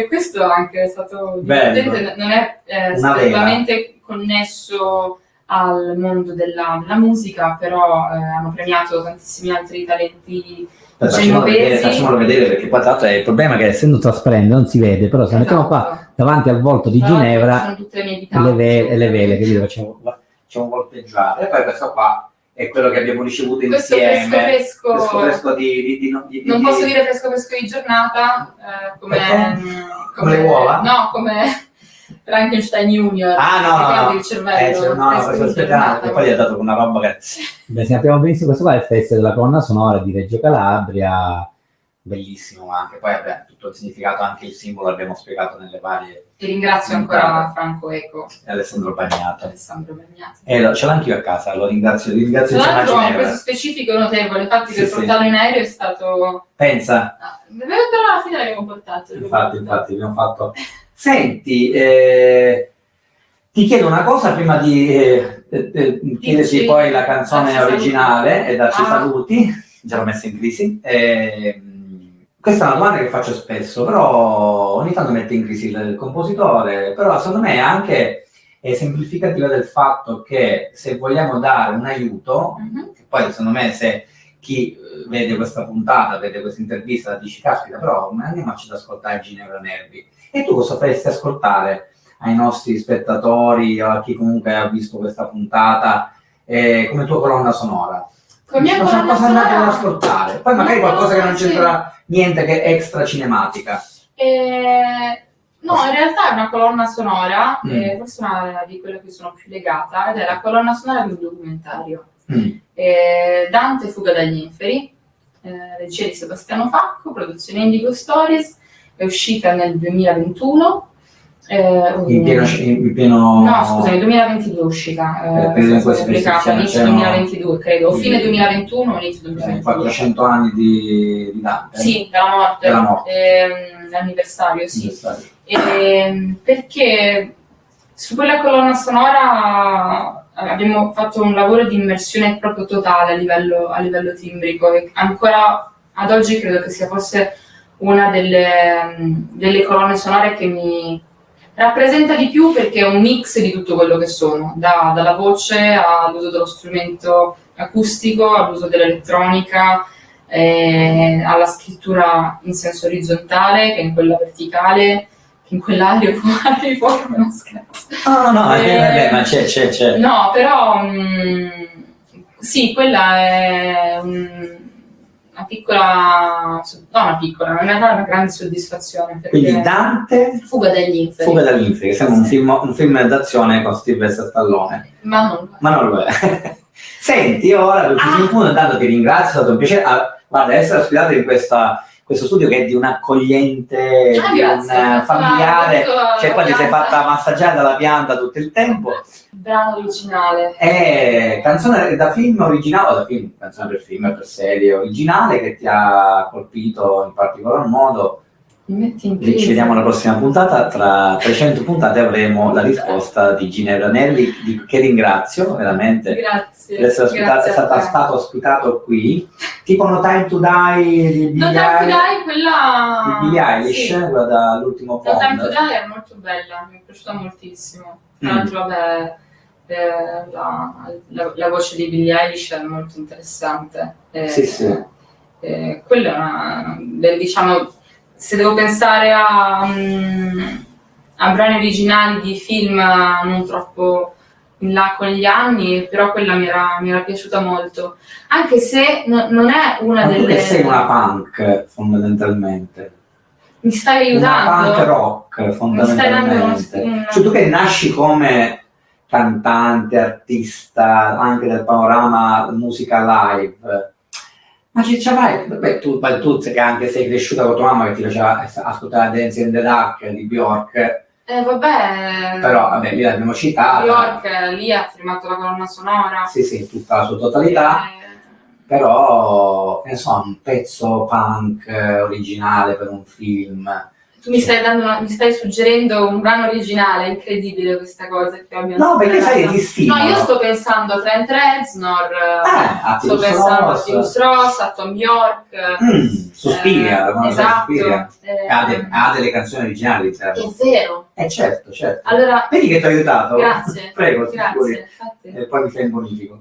questo anche è stato divertente, non è strettamente connesso al mondo della musica, però hanno premiato tantissimi altri talenti genovesi. Facciamolo vedere, perché poi tra l'altro è il problema che essendo trasparente non si vede, però se mettiamo qua davanti al volto di Ginevra sono tutte le mie le vele che facciamo volteggiare, e poi questo qua è quello che abbiamo ricevuto insieme. Questo fresco di non posso dire fresco di giornata, come le uova? No, come Frankenstein Junior. No. Il cervello. Questo spettacolo, e poi gli ha dato una roba che... Beh, sappiamo benissimo, questo qua è il festival della colonna sonora di Reggio Calabria, bellissimo anche, poi tutto il significato, anche il simbolo abbiamo spiegato nelle varie... Ti ringrazio ancora Franco Eco e Alessandro Bagnato. Ce l'ho anch'io a casa, lo ringrazio. Tra l'altro questo specifico notevole, infatti per portarlo in aereo è stato... Pensa. Però alla fine l'abbiamo portato. Infatti abbiamo fatto... Senti, ti chiedo una cosa prima di chiederti poi la canzone originale e darci saluti, già l'ho messa in crisi. Questa è una domanda che faccio spesso, però ogni tanto mette in crisi il compositore, però secondo me anche è semplificativa del fatto che se vogliamo dare un aiuto, che poi secondo me chi vede questa puntata, vede questa intervista, dice caspita, però andiamoci ad ascoltare Ginevra Nervi. E tu cosa faresti ascoltare ai nostri spettatori o a chi comunque ha visto questa puntata come tua colonna sonora? Cosa andate ad ascoltare? Poi magari qualcosa che non c'entra niente, che è extra cinematica. No, in realtà è una colonna sonora, forse una di quelle a cui sono più legata, ed è la colonna sonora di un documentario. Dante Fuga dagli inferi, regia di Sebastiano Facco, produzione Indigo Stories, è uscita nel 2021. In pieno... No, scusa, nel 2022 è uscita, è stata pubblicata all'inizio 2022, credo, o fine 2021 o inizio 2022. 400 anni di Dante. Sì, della morte. L'anniversario, sì. Perché su quella colonna sonora abbiamo fatto un lavoro di immersione proprio totale a livello timbrico, e ancora ad oggi credo che sia forse una delle colonne sonore che mi rappresenta di più, perché è un mix di tutto quello che sono, dalla voce all'uso dello strumento acustico, all'uso dell'elettronica, alla scrittura in senso orizzontale, che in quella verticale, che in quell'aria fuori, non scherzo. No, ma c'è. No, però sì, quella è una piccola, non è una grande soddisfazione. Quindi Dante Fuga dagli inferi. Fuga dagli inferi, che sembra un film d'azione con Sylvester Stallone. Ma non lo è. Senti, ora in fondo intanto ti ringrazio, è stato un piacere. Guarda, essere ospitato in questo studio che è di un accogliente, di un familiare, cioè poi ti sei fatta massaggiare dalla pianta tutto il tempo. Brano originale. Canzone da film originale, o da film, canzone per film, per serie originale, che ti ha colpito in particolar modo. Mi metti in crisi. Ci vediamo alla prossima puntata, tra 300 puntate avremo la risposta di Ginevra Nervi, che ringrazio veramente. Grazie. Per essere stato ospitato qui. Tipo No Time to Die di Billie Eilish, sì. Quella dall'ultimo No Time to Pond. Die è molto bella, mi è piaciuta moltissimo. Tra l'altro, vabbè, la voce di Billie Eilish è molto interessante. Sì. Quella è una, diciamo, se devo pensare a brani originali di film non troppo in là con gli anni, però quella mi era piaciuta molto, anche se non è una delle... Tu che sei una punk fondamentalmente, mi stai aiutando? una punk rock fondamentalmente, cioè tu che nasci come cantante, artista anche del panorama musica live, ma ci avrai, tu che anche sei cresciuta con tua mamma che ti faceva ascoltare Dance in the Dark di Bjork. Vabbè, Però vabbè, lì l'abbiamo citata. Bjork lì ha firmato la colonna sonora. Sì, tutta la sua totalità. Però, che ne so, un pezzo punk originale per un film. Tu mi stai suggerendo un brano originale, è incredibile questa cosa che abbiamo. No, perché sai, ti stimola. No, io sto pensando a Trent Reznor, sto pensando a Atticus Ross, a Tom York. Suspiria, esatto. Suspiria. Ha delle canzoni originali, È vero. Certo. Allora, vedi che ti ho aiutato? Grazie. Prego, grazie. E poi mi fai il bonifico.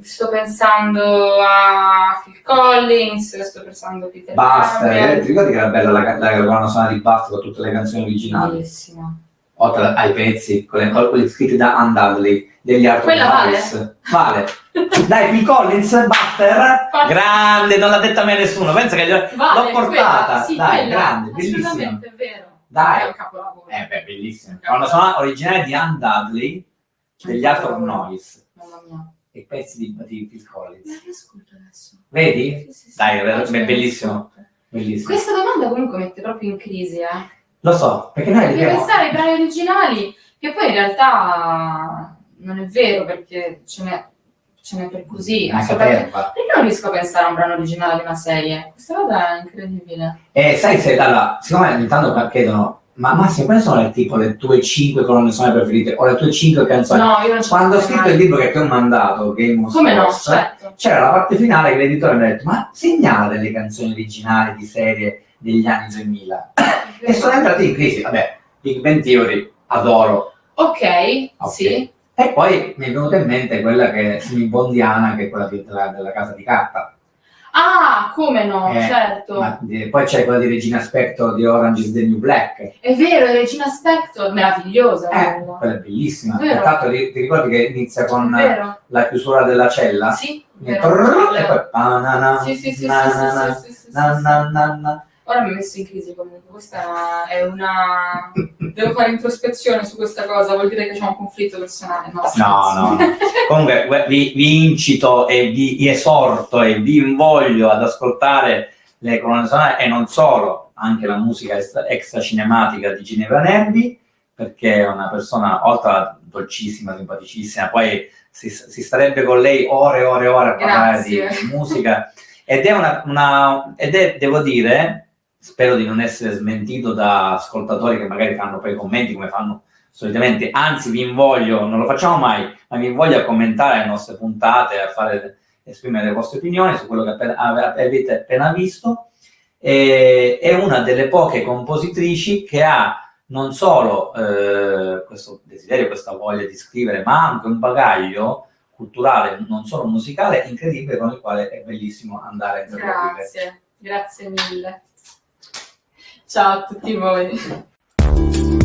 Sto pensando a Phil Collins, sto pensando a Peter Buster, ti ricordi che era bella la colonna sonora di Buster con tutte le canzoni originali? Bellissima. Oltre ai pezzi, quelli scritti da Ann Dudley, degli Arthur Quella Morris. Vale. Dai, Phil Collins, Buster, grande, non l'ha detta a me nessuno, pensa che l'ho portata. Quella, sì, dai, quella, grande, bellissima. assolutamente, è vero. Dai. È un capolavoro. Bellissima. La colonna sonora originale di Ann Dudley, degli Arthur Morris. Mamma mia. E pezzi di Phil Collins. La riascolto adesso. Vedi? Sì. Dai, è bellissimo. Bellissimo. Questa domanda comunque mette proprio in crisi, Lo so, perché noi Devi pensare ai brani originali, che poi in realtà non è vero, perché ce n'è per così. Perché non riesco a pensare a un brano originale di una serie? Questa cosa è incredibile. Sai, allora, siccome ogni tanto chiedono, ma Massimo, quali sono le tue 5 colonne sonore preferite o le tue 5 canzoni? No, io non Quando ho scritto il libro che ti ho mandato, Game of Thrones, certo. C'era la parte finale che l'editore mi ha detto, ma segnala delle canzoni originali di serie degli anni 2000. E sono entrati in crisi. Vabbè, Big Bang Theory, adoro. Ok, sì. E poi mi è venuta in mente quella che è bondiana, che è quella della Casa di Carta. Ah, come no, certo. Poi c'è quella di Regina Spector di Orange is the New Black. È vero, Regina Spector, meravigliosa. Quella è bellissima. Intanto ti ricordi che inizia con la chiusura della cella? Sì. E poi Sì. Ora mi ho messo in crisi comunque, questa è una... Devo fare introspezione su questa cosa, vuol dire che c'è un conflitto personale. No. Comunque vi incito e vi esorto e vi invoglio ad ascoltare le colonne sonore e non solo, anche la musica extra cinematica di Ginevra Nervi, perché è una persona, oltre a dolcissima, simpaticissima, poi si starebbe con lei ore a parlare di musica, ed è, devo dire, spero di non essere smentito da ascoltatori che magari fanno poi commenti come fanno solitamente, anzi vi invoglio, non lo facciamo mai, ma vi invoglio a commentare le nostre puntate, a esprimere le vostre opinioni su quello che avete appena visto. È una delle poche compositrici che ha non solo questo desiderio, questa voglia di scrivere, ma anche un bagaglio culturale, non solo musicale, incredibile, con il quale è bellissimo andare a interloquire. Grazie mille. Ciao a tutti voi.